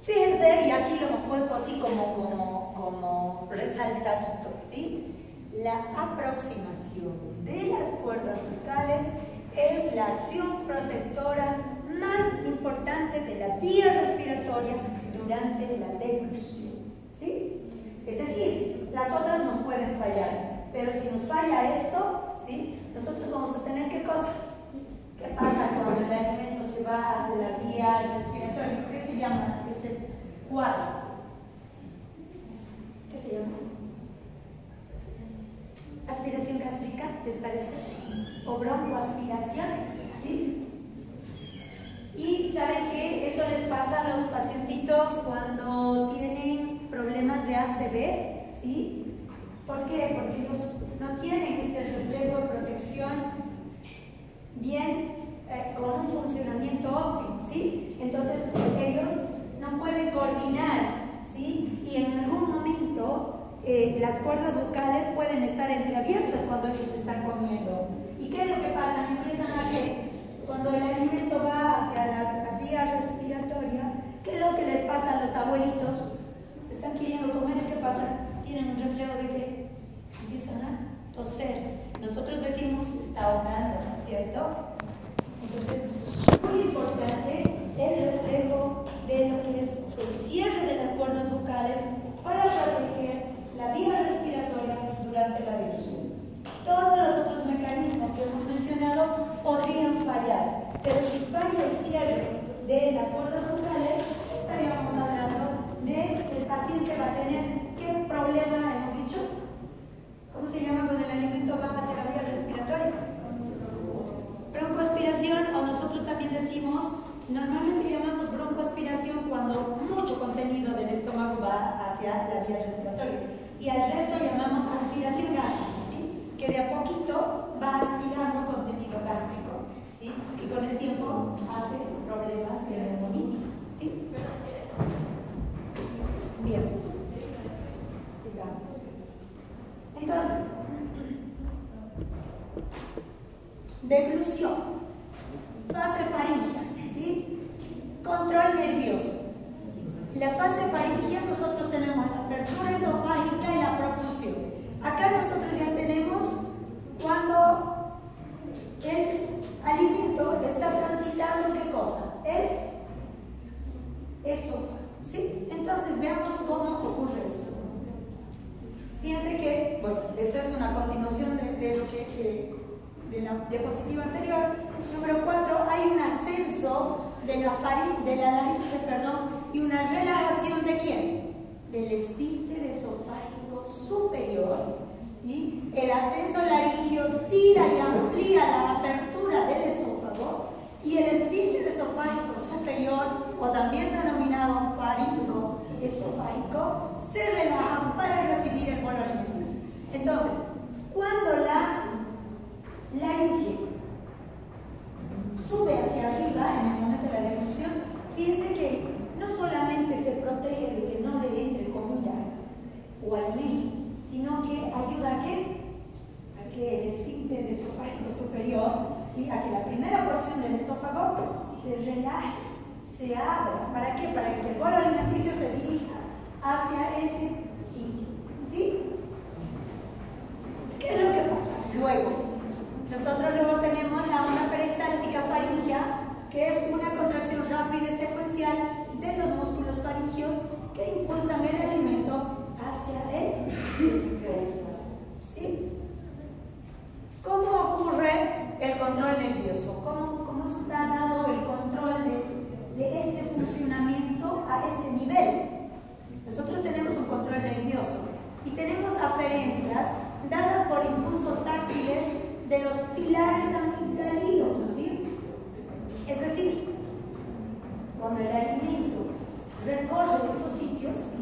Fíjense, y aquí lo hemos puesto así como resaltadito, ¿sí? La aproximación de las cuerdas vocales es la acción protectora más importante de la vía respiratoria durante la deglución, ¿sí? Es decir, las otras nos pueden fallar, pero si nos falla esto, ¿sí?, nosotros vamos a tener ¿qué cosa? ¿Qué pasa cuando el alimento se va hacia la vía respiratoria? ¿Qué se llama ese cuadro? ¿Qué se llama? Aspiración gástrica, ¿les parece? O broncoaspiración, ¿sí? Y ¿saben qué? Eso les pasa a los pacientitos cuando tienen problemas de ACV, ¿sí? ¿Por qué? Porque ellos no tienen este reflejo de protección bien, con un funcionamiento óptimo, ¿sí? Entonces ellos no pueden coordinar, ¿sí? Y en algún momento las cuerdas vocales pueden estar entreabiertas cuando ellos están comiendo. ¿Y qué es lo que pasa? Empiezan a que cuando el alimento va hacia la vía respiratoria, ¿qué es lo que le pasa a los abuelitos? Están queriendo comer, ¿qué pasa? Tienen un reflejo de que empiezan a toser. Nosotros decimos está ahogando, ¿cierto? Entonces, muy importante el reflejo de lo que es el cierre de las cuerdas vocales para proteger la vía respiratoria durante la digestión. Todos los otros mecanismos que hemos mencionado podrían fallar, pero si falla el cierre de las cuerdas vocales, estaríamos hablando de que el paciente va a tener, ¿qué problema hemos dicho? ¿Cómo se llama cuando el alimento va hacia la vía respiratoria? Broncoaspiración, o nosotros también decimos, normalmente llamamos broncoaspiración cuando mucho contenido del estómago va hacia la vía respiratoria, y al resto llamamos aspiración gástrica, ¿sí? Que de a poquito va aspirando contenido gástrico, ¿sí? Y con el tiempo hace problemas de neumonitis, ¿sí? Bien, sigamos. Entonces, deglución, fase faríngea, ¿sí? Control nervioso. La fase faríngea nosotros tenemos la apertura esofágica y la propulsión. Acá nosotros ya tenemos cuando el alimento está transitando, ¿qué cosa? El esófago, ¿sí? Entonces veamos cómo ocurre eso. Fíjense que, bueno, esta es una continuación de lo que de la diapositiva anterior. Número 4, hay un ascenso de la laringe, y una relajación ¿de quién? Del esfínter esofágico superior, ¿sí? El ascenso laringio tira y amplía la apertura del esófago, y el esfínter esofágico superior, o también denominado faringo esofágico, se relaja para recibir el bolo alimenticio. Entonces, cuando la laringe sube hacia arriba en el momento de la deglución, fíjense que no solamente se protege de que no le entre comida o alimento, sino que ayuda a que el esfínter esofágico superior, ¿sí? A que la primera porción del esófago se relaje, se abra. ¿Para qué? Para que el bolo alimenticio se dirija hacia ese sitio, ¿sí? ¿Qué es lo que pasa? Nosotros tenemos la onda peristáltica faríngea, que es una contracción rápida y secuencial de los músculos faringios que impulsan el alimento hacia el esófago, ¿sí? ¿Cómo ocurre el control nervioso? ¿Cómo está dado el control de este funcionamiento a este nivel? Nosotros tenemos un control nervioso y tenemos aferencias dadas por impulsos táctiles de los pilares amigdalinos, ¿sí? Es decir, cuando el alimento recorre estos sitios,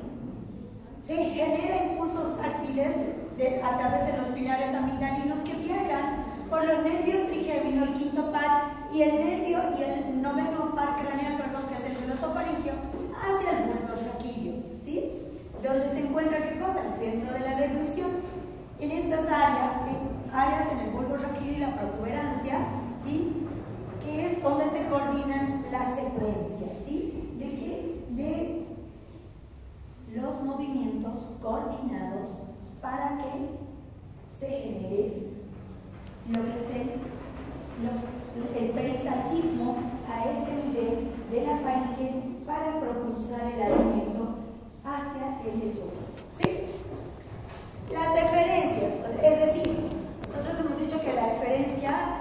se genera impulsos táctiles a través de los pilares amigdalinos que viajan por los nervios trigémino, el quinto par, y el noveno par craneal, que es el glosofaringio, hacia el bulbo raquídeo, ¿sí? Donde se encuentra, ¿qué cosa? El centro de la deglución. En estas áreas en el bulbo raquídeo y la protuberancia, ¿sí? Que es donde se coordinan las secuencias, ¿sí? De los movimientos coordinados para que se genere lo que es el peristaltismo a este nivel de la faringe para propulsar el alimento hacia el esófago, ¿sí? Las eferencias, es decir, nosotros hemos dicho que la eferencia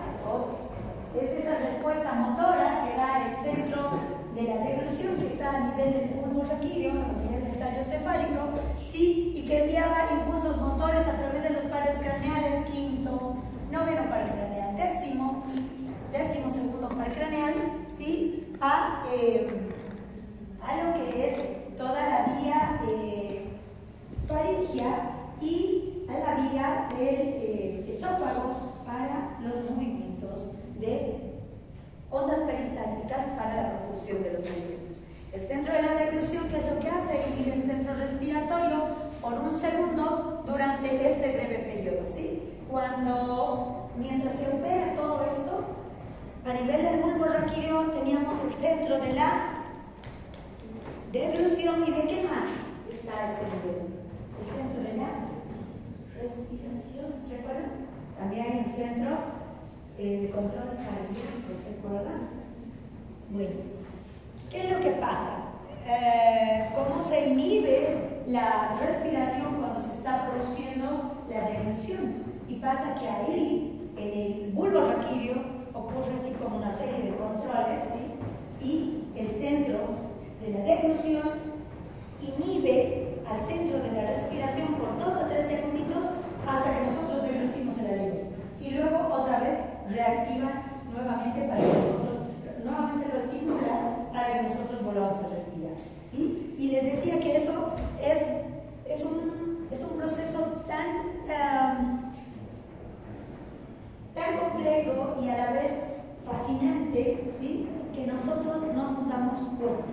es esa respuesta motora que da el centro de la deglución, que está a nivel del bulbo raquídeo, a nivel del tallo cefálico, ¿sí? Y que enviaba impulsos motores a través de los pares craneales, quinto, noveno par craneal, décimo y décimo segundo par craneal, ¿sí? A lo que es toda la vía faríngea y a la vía del esófago para los movimientos de ondas peristálticas para la propulsión de los alimentos. El centro de la deglución, ¿qué es lo que hace? Inhibe el centro respiratorio por un segundo durante este breve periodo, ¿sí? Mientras se opera todo esto, a nivel del bulbo raquídeo teníamos el centro de la deglución. ¿Y de qué más está este nivel? El centro de la respiración, ¿recuerdan? También hay un centro de control cardíaco, ¿recuerdan? Bueno, ¿qué es lo que pasa? ¿Cómo se inhibe la respiración cuando se está produciendo la deglución? Y pasa que ahí, en el bulbo raquídeo, ocurre así como una serie de controles, ¿sí? Y el centro de la deglución inhibe al centro de la respiración por 2 a 3 segunditos hasta que nosotros deglutimos el alimento. Y luego otra vez reactiva nuevamente para que nosotros, nuevamente lo estimula para que nosotros volvamos a respirar, ¿sí? Y les decía que eso es un proceso tan complejo y a la vez fascinante, ¿sí? Que nosotros no nos damos cuenta.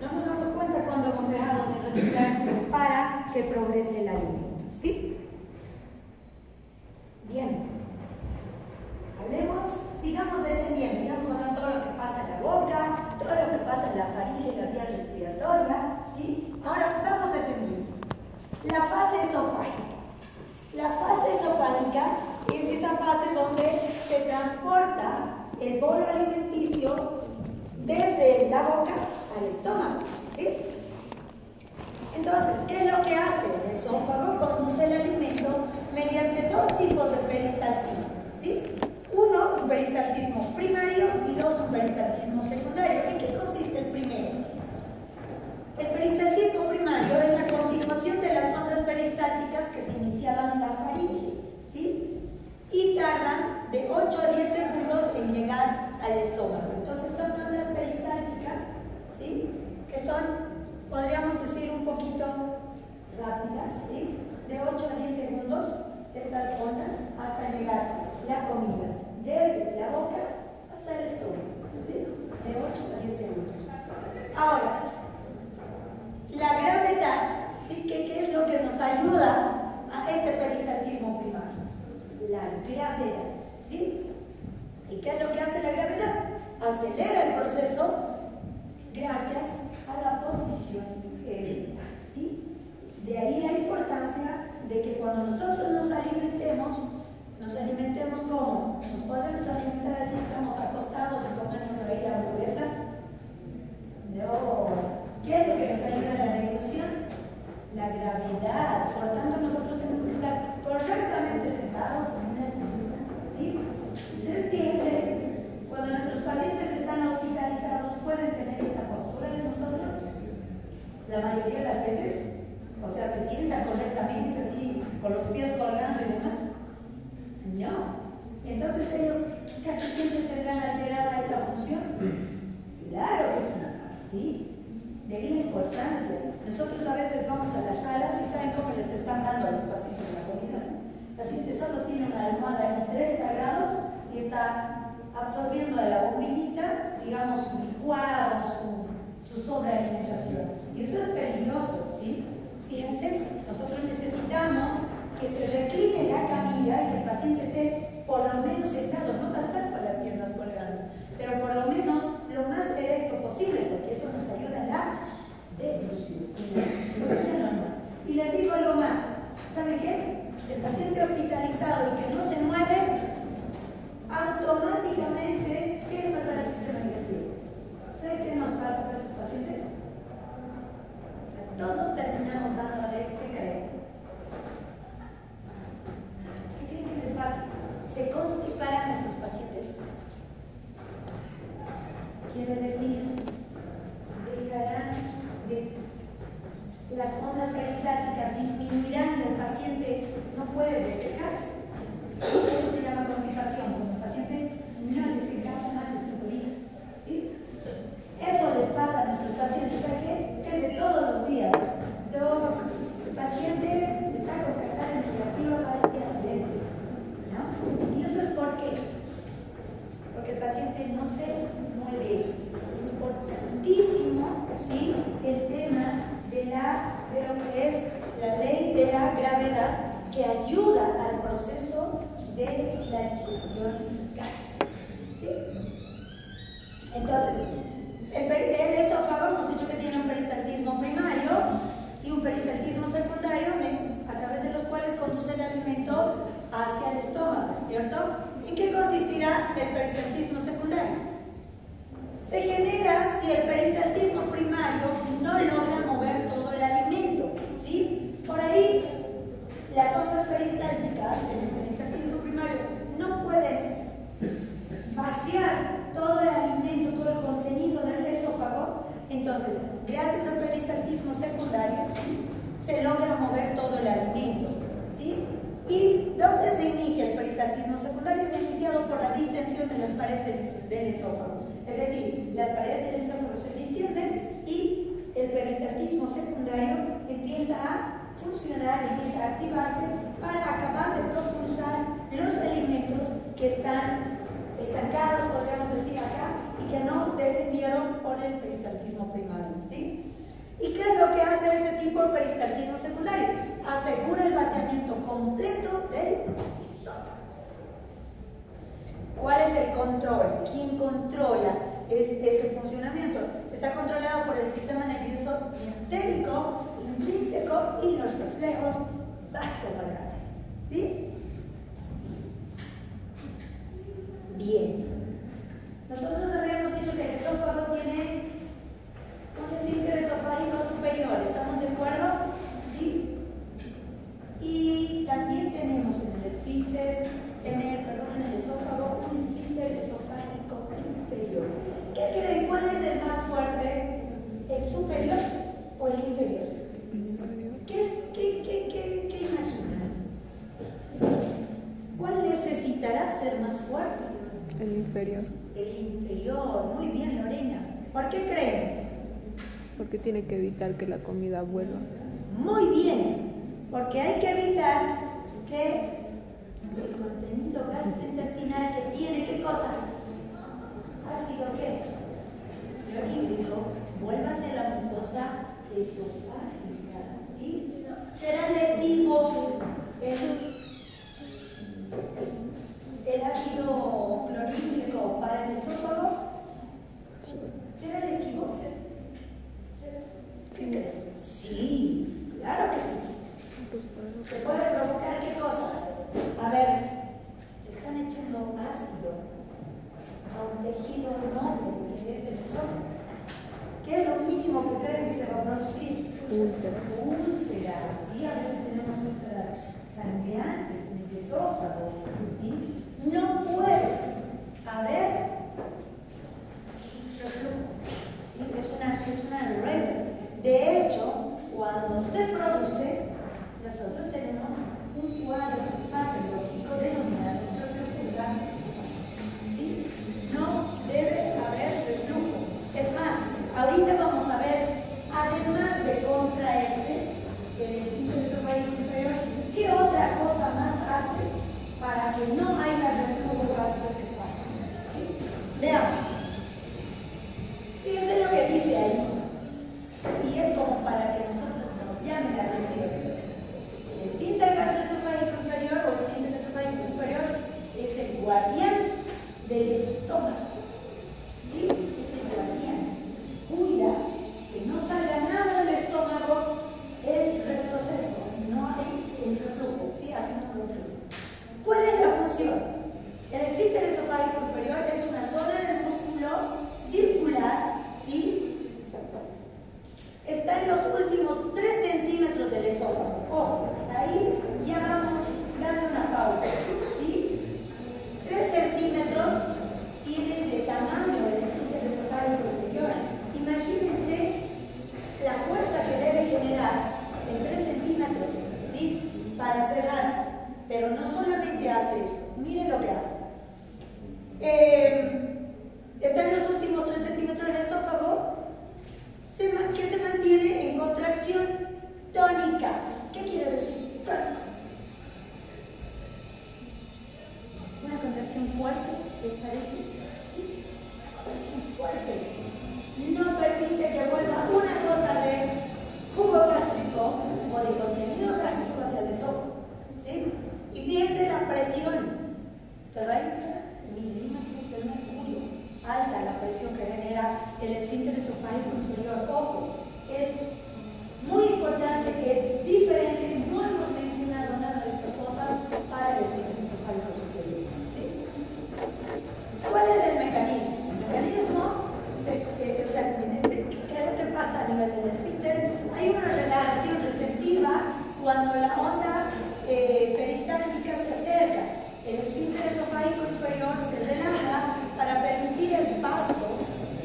No nos damos cuenta cuando hemos dejado de respirar para que progrese el alimento, ¿sí? Bien. Sigamos descendiendo, sigamos hablando todo lo que pasa en la boca, todo lo que pasa en la faringe y la vía respiratoria, ¿sí? Ahora vamos descendiendo. La fase esofágica. La fase esofágica es esa fase donde se transporta el bolo alimenticio desde la boca al estómago, ¿sí? Entonces, ¿qué es lo que hace? El esófago conduce el alimento mediante 2 tipos de peristaltismo, ¿sí? Uno, un peristaltismo primario, y 2, un peristaltismo secundario. ¿En qué consiste el primero? El peristaltismo primario es la continuación de las ondas peristálticas que se iniciaban en la faringe, ¿sí? Y tardan de 8 a 10 segundos en llegar al estómago. Entonces son ondas peristálticas, ¿sí? Que son, podríamos decir, un poquito rápidas, ¿sí? De 8 a 10 segundos estas ondas hasta llegar la comida desde la boca hasta el estómago, ¿sí? De 8 a 10 segundos. Ahora, la gravedad, ¿sí? ¿Qué es lo que nos ayuda a este peristaltismo primario? La gravedad, ¿sí? ¿Y qué es lo que hace la gravedad? Acelera el proceso gracias a la posición hereditaria, ¿sí? De ahí la importancia de que cuando nosotros nos alimentemos ¿cómo? ¿Nos podemos alimentar así, estamos acostados y comernos ahí la hamburguesa? No. ¿Qué es lo que nos ayuda a la deglución? La gravedad. Por lo tanto, nosotros tenemos que estar correctamente sentados en una silla, ¿sí? Ustedes fíjense, cuando nuestros pacientes están hospitalizados, ¿pueden tener esa postura de nosotros? La mayoría de las veces, o sea, se sientan correctamente así, con los pies colgando y demás. No. Entonces ellos casi siempre tendrán alterada esa función. Claro que sí, ¿sí? De ahí la importancia. Nosotros a veces vamos a las salas y ¿saben cómo les están dando a los pacientes la comida? El paciente solo tiene una almohada de 30 grados y está absorbiendo de la bombillita, digamos, su licuado, su sobrealimentación. Y eso es peligroso, ¿sí? Fíjense, nosotros necesitamos que se recline la camilla y que el paciente esté por lo menos sentado, no va a estar con las piernas colgando, pero por lo menos lo más erecto posible, porque eso nos ayuda en la deglución, en la fisiología normal. Y les digo algo más, ¿saben qué? El paciente hospitalizado y que no se mueve, automáticamente, ¿qué le pasa al sistema digestivo? ¿Saben qué nos pasa con esos pacientes? Todos terminamos dándole, ¿qué creen? ¿Qué creen que les pasa? Se constiparan a estos pacientes gravedad que ayuda al proceso de la digestión gástrica. ¿Sí? Entonces, el esófago hemos dicho que tiene un peristaltismo primario y un peristaltismo secundario a través de los cuales conduce el alimento hacia el estómago, ¿cierto? ¿En qué consistirá el peristaltismo secundario? Se genera si el peristaltismo primario no logra mover todo el alimento, ¿sí? Por ahí, las ondas peristálticas en el peristaltismo primario no pueden vaciar todo el alimento, todo el contenido del esófago. Entonces, gracias al peristaltismo secundario, ¿sí?, se logra mover todo el alimento, ¿sí? ¿Y dónde se inicia el peristaltismo secundario? Es iniciado por la distensión de las paredes del esófago. Es decir, las paredes del esófago se distienden y el peristaltismo secundario empieza a funcionar, empieza a activarse para acabar de propulsar los alimentos que están estancados, podríamos decir acá, y que no descendieron por el peristaltismo primario, ¿sí? ¿Y qué es lo que hace este tipo de peristaltismo secundario? Asegura el vaciamiento completo del esófago. ¿Cuál es el control? ¿Quién controla este funcionamiento? Está controlado por el sistema nervioso miotérico, intrínseco y los reflejos vasovagales, ¿sí? Bien. Nosotros habíamos dicho que el esófago tiene un esfínter esofágico superior, ¿estamos de acuerdo? ¿Sí? Y también tenemos en el esfínter, en el esófago, un esfínter esofágico inferior. ¿Qué creen? ¿Cuál es el más fuerte? ¿El superior o el inferior? ¿Qué imaginan? ¿Cuál necesitará ser más fuerte? El inferior. El inferior. Muy bien, Lorena. ¿Por qué creen? Porque tiene que evitar que la comida vuelva. Muy bien. Porque hay que evitar que el contenido gastrointestinal que tiene, ¿qué cosa? Ácido, ¿qué? Clorhídrico, vuelva hacia la mucosa esofágica, ¿sí? ¿Será lesivo el ácido clorhídrico para el esófago? ¿Será lesivo? Sí. Sí, claro que sí. ¿Se puede provocar qué cosa? A ver, están echando ácido a un tejido noble que es el esófago. ¿Qué es lo mínimo que creen que se va a producir? Úlceras. Úlceras, sí, a veces tenemos úlceras sangrantes en el esófago, ¿sí? No puede haber reflujo, ¿sí? Es una regla. De hecho, cuando se produce, nosotros tenemos un cuadro patológico denominado reflujo gastroesofágico, ¿sí? No debe haber reflujo. Es más, ahorita vamos a ver, además de contraerse el esfínter esofágico superior, ¿qué otra cosa más hace para que no haya reflujo gastroesofágico? ¿Sí? Veamos. Fíjense lo que dice ahí. Y es como para que nosotros nos llame la atención. El esfínter gastroesofágico inferior o esfínter esofágico inferior es el guardián del estómago. ¿Sí? Es el guardián. Cuida que no salga nada del estómago el retroceso, no hay el reflujo, ¿sí? Haciendo un reflujo. ¿Cuál es la función? El esfínter esofágico inferior es una zona del músculo circular, ¿sí? Está en los últimos 3 centímetros del esófago. Ojo, ahí ya vamos dando una pausa, ¿sí? 3 centímetros tiene de tamaño el esfínter esofágico inferior. Imagínense la fuerza que debe generar en 3 centímetros, ¿sí? Para cerrarse. Pero no solamente hace eso, miren lo que hace. Está en los últimos 3 centímetros del esófago, que se mantiene en contracción tónica. ¿Qué quiere decir? Tónico. Una contracción fuerte, ¿les parece? ¿Sí? Contracción fuerte. No permite que vuelva una gota de jugo gástrico o de contenido gástrico hacia el esófago onda peristáltica se acerca. El esfínter esofágico inferior se relaja para permitir el paso,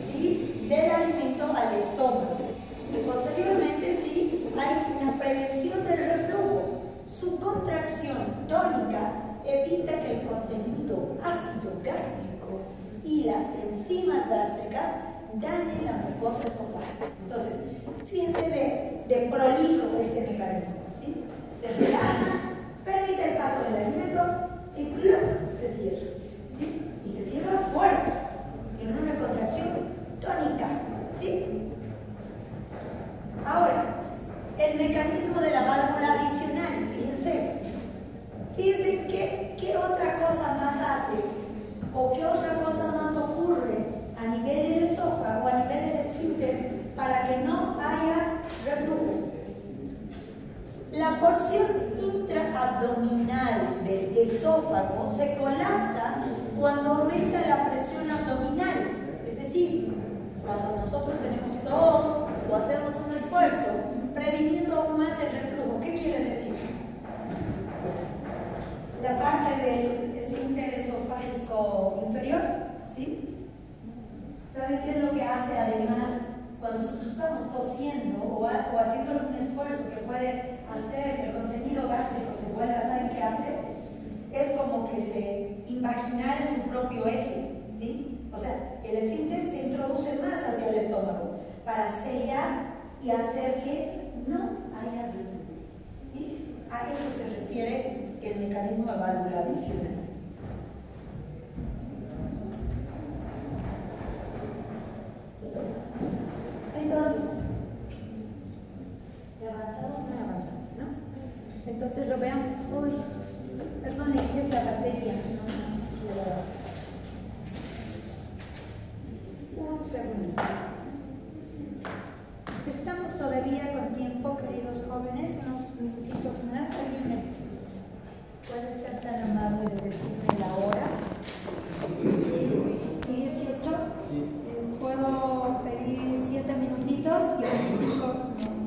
¿sí?, del alimento al estómago. Y posteriormente, sí, hay una prevención del reflujo. Su contracción tónica evita que el contenido ácido gástrico y las enzimas gástricas dañen la mucosa esofágica. Entonces, fíjense de prolijo este mecanismo, ¿sí? Se relaja, permite el paso del alimento y ¡plum!, se cierra, ¿sí? Y se cierra fuerte, en una contracción tónica, ¿sí? Ahora, el mecanismo de la válvula adicional, fíjense qué otra cosa más hace o qué otra cosa más ocurre a nivel del esófago, a nivel del esfínter, para que no haya reflujo. La porción intraabdominal del esófago se colapsa cuando aumenta la presión abdominal, es decir, cuando nosotros tenemos tos o hacemos un esfuerzo, previniendo aún más el reflujo. ¿Qué quiere decir? La parte del esfínter esofágico inferior, ¿sí? ¿Saben qué es lo que hace además cuando nosotros estamos tosiendo o haciendo algún esfuerzo que puede hacer que el contenido gástrico se vuelva? ¿Saben qué hace? Es como que se invaginara en su propio eje, ¿sí? O sea, el esfínter se introduce más hacia el estómago para sellar y hacer que no haya reflujo, ¿sí? A eso se refiere el mecanismo de válvula adicional. Entonces, ¿he avanzado o no he avanzado? ¿No? Entonces lo veamos. Uy, perdón, es la batería. No he avanzado. Un segundito. Estamos todavía con tiempo, queridos jóvenes, unos minutitos más. ¿Alguien puede ser tan amable de decirme la hora? 18. ¿Les puedo pedir 7 minutitos y 25 nos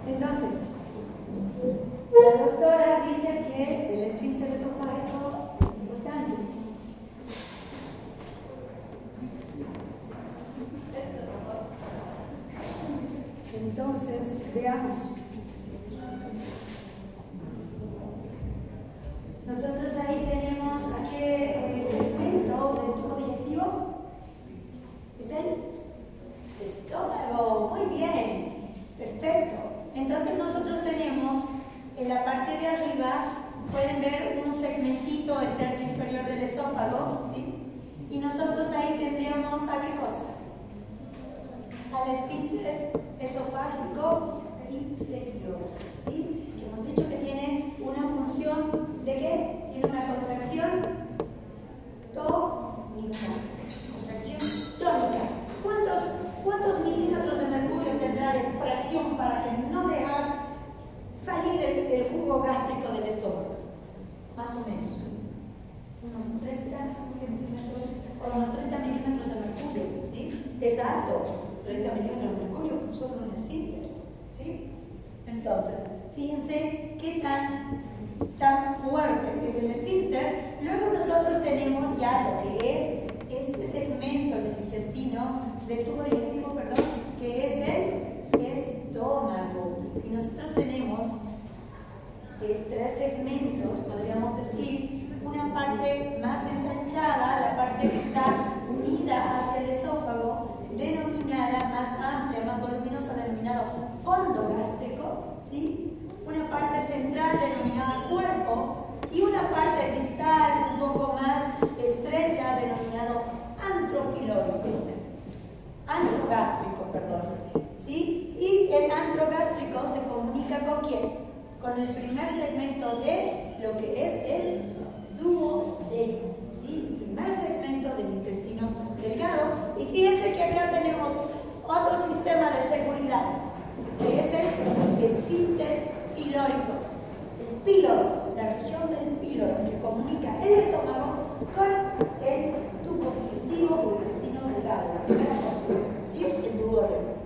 Entonces, la doctora dice que el esfínter esofágico es importante. Entonces, veamos. Nosotros ahí tenemos a qué segmento del tubo digestivo. ¿Es el estómago? Muy bien, perfecto. Entonces nosotros tenemos en la parte de arriba, pueden ver un segmentito, el tercio inferior del esófago, ¿sí? Y nosotros ahí tendríamos ¿a qué cosa? Al esfínter esofágico inferior, ¿sí? Que hemos dicho que tiene una función ¿de qué? Tiene una contracción tónica. Contracción tónica. ¿Cuántos milímetros de mercurio tendrá de presión para que no dejar salir el jugo gástrico del estómago? Más o menos. Unos 30 centímetros o unos 30 milímetros de mercurio, ¿sí? Es alto. 30 milímetros de mercurio, solo un esfínter, ¿sí? Entonces, fíjense qué tan fuerte es el esfínter. Luego nosotros tenemos ya lo que es este segmento del intestino, del tubo digestivo, perdón, que es el estómago. Y nosotros tenemos 3 segmentos, podríamos decir, una parte más ensanchada, la parte que está unida hacia el esófago, denominada más amplia, más voluminosa, denominado fondo gástrico, ¿sí? Una parte central denominada cuerpo y una parte distal un poco más estrecha denominado antrogástrico, perdón, ¿sí? Y el antrogástrico se comunica con ¿quién? Con el primer segmento de lo que es el duodeno, ¿sí? El primer segmento del intestino delgado. Y fíjense que acá tenemos otro sistema de seguridad, que es el esfínter pilórico. El píloro, la región del píloro que comunica el estómago con el tubo digestivo o intestino delgado, la primera cosa, ¿sí? El duodeno.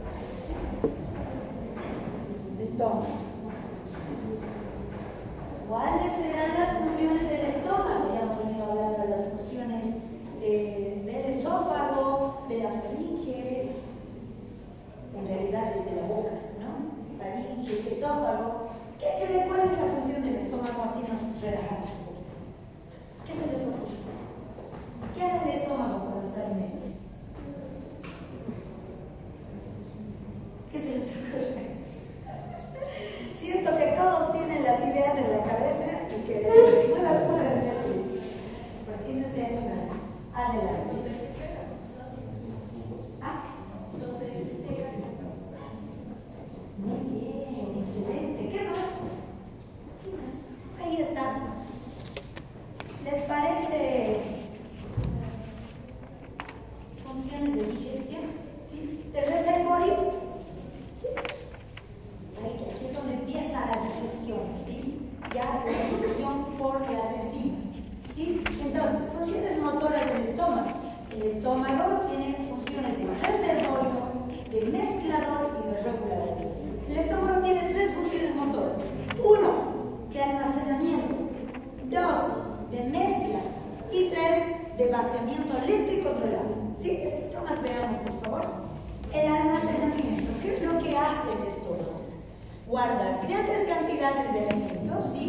guarda grandes cantidades de alimentos, ¿sí?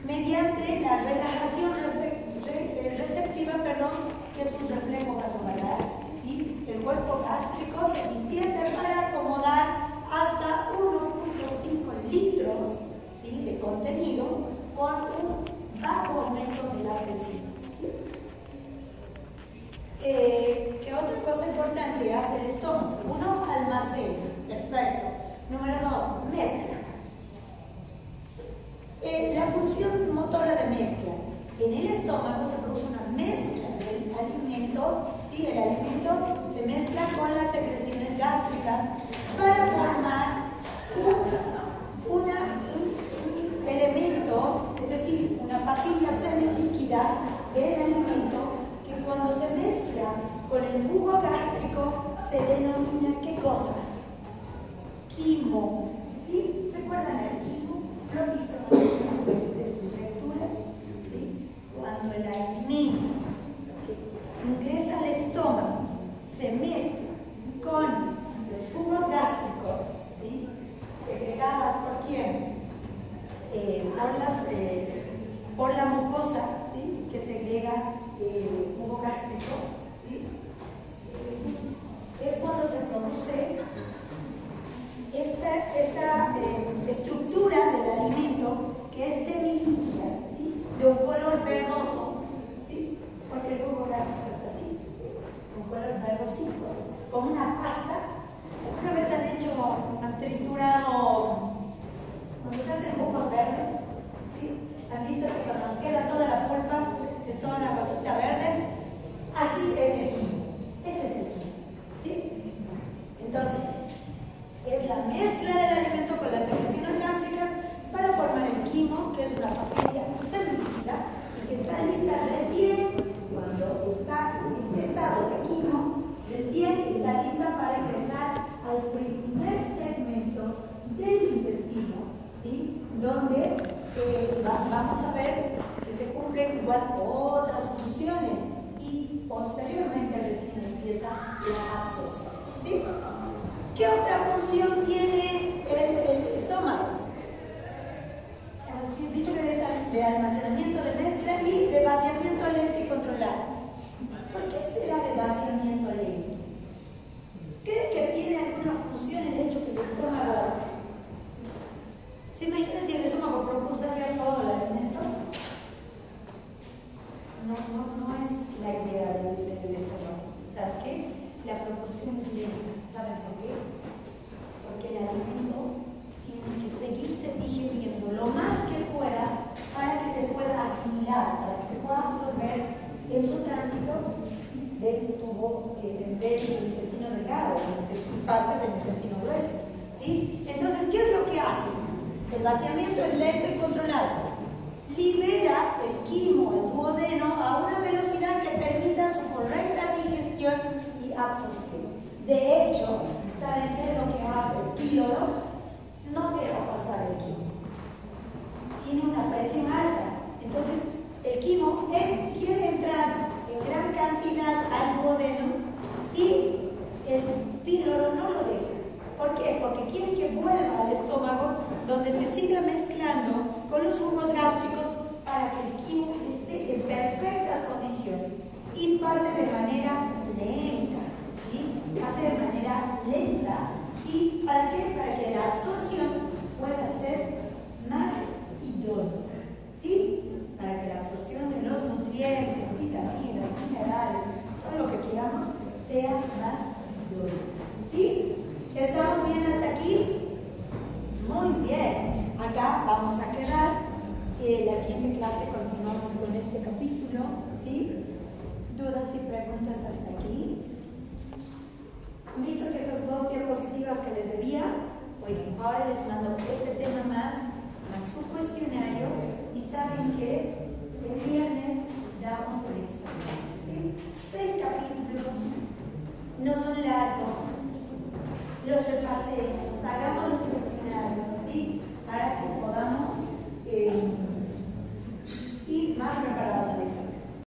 Mediante la relajación receptiva, que es un reflejo vasovagal, ¿sí? El cuerpo gástrico se distiende para acomodar hasta 1.5 litros, ¿sí?, de contenido con un bajo aumento de la presión, ¿sí? ¿Qué otra cosa importante hace el estómago? Uno, almacena. Perfecto. Número 2, mezcla. La función motora de mezcla. En el estómago se produce una mezcla del alimento, ¿sí? El alimento se mezcla con las secreciones gástricas para formar un elemento, es decir, una papilla semilíquida del alimento que cuando se mezcla con el jugo gástrico se denomina ¿qué cosa? Quimo. ¿Sí? ¿Recuerdan el quimo? Lo he visto de sus lecturas. ¿Sí? Cuando el alimento que ingresa al estómago se mezcla con los jugos gástricos, ¿sí?, segregadas por quién? Por la mucosa, ¿sí?, que segrega jugo gástrico, ¿sí? Es cuando se produce esta estructura del alimento que es semilíquida, ¿sí?, de un color verdoso, ¿sí?, porque el jugo gástrico es así, ¿sí?, un color verdosito, con una pasta. ¿Alguna vez han triturado cuando se hacen jugos verdes? ¿Sí? ¿Han visto que cuando nos queda toda la pulpa es toda una cosita verde? Así es el quimo. Ese es el quimo, ¿sí? Entonces, es la mezcla del alimento con las secreciones gástricas para formar el quimo, que es una papilla semilíquida y que está lista recién, cuando está en este estado de quimo, recién está lista para ingresar al primer segmento del intestino, ¿sí?, donde vamos a ver que se cumplen igual otras funciones y posteriormente recién empieza la absorción, ¿sí? ¿Qué otra función tiene el estómago? Hemos dicho que es de almacenamiento, de mezcla y de vaciamiento lento y controlado. ¿Por qué será de vaciamiento lento? ¿Creen que tiene alguna función el hecho que el estómago... ¿Se imaginan si el estómago propulsaría todo el alimento? No es la idea del estómago. ¿Saben qué? La propulsión es lenta. ¿Saben por qué? Porque el alimento tiene que seguirse digiriendo lo más que pueda para que se pueda asimilar, para que se pueda absorber en su tránsito del tubo, del intestino delgado, parte del intestino grueso, ¿sí? Entonces, ¿qué es lo que hace? El vaciamiento es lento y controlado. Libera el quimo, el duodeno, a una velocidad que permita su correcta digestión y absorción. De hecho, ¿saben qué es lo que hace el píloro? No deja pasar el quimo. Tiene una presión alta. Entonces, el quimo quiere entrar en gran cantidad al duodeno y el píloro no lo deja. ¿Por qué? Porque quiere que vuelva al estómago, donde se siga mezclando con los jugos gástricos para que el quimo esté en perfectas condiciones y pase de manera lenta, ¿sí? Pase de manera lenta. ¿Y para qué? Para que la absorción pueda ser más idónea, ¿sí? Para que la absorción de los nutrientes, vitaminas, minerales, todo lo que queramos, sea más idónea, ¿sí? ¿Estamos bien hasta aquí? Muy bien. Acá vamos a quedar. La siguiente clase continuamos con este capítulo, ¿sí? ¿Dudas y preguntas hasta aquí? ¿Han visto que esas dos diapositivas que les debía? Bueno, ahora les mando este tema más su cuestionario y saben que el viernes damos el examen, ¿sí? 6 capítulos, no son largos. Los repasemos, hagamos los cuestionarios, ¿sí? Para que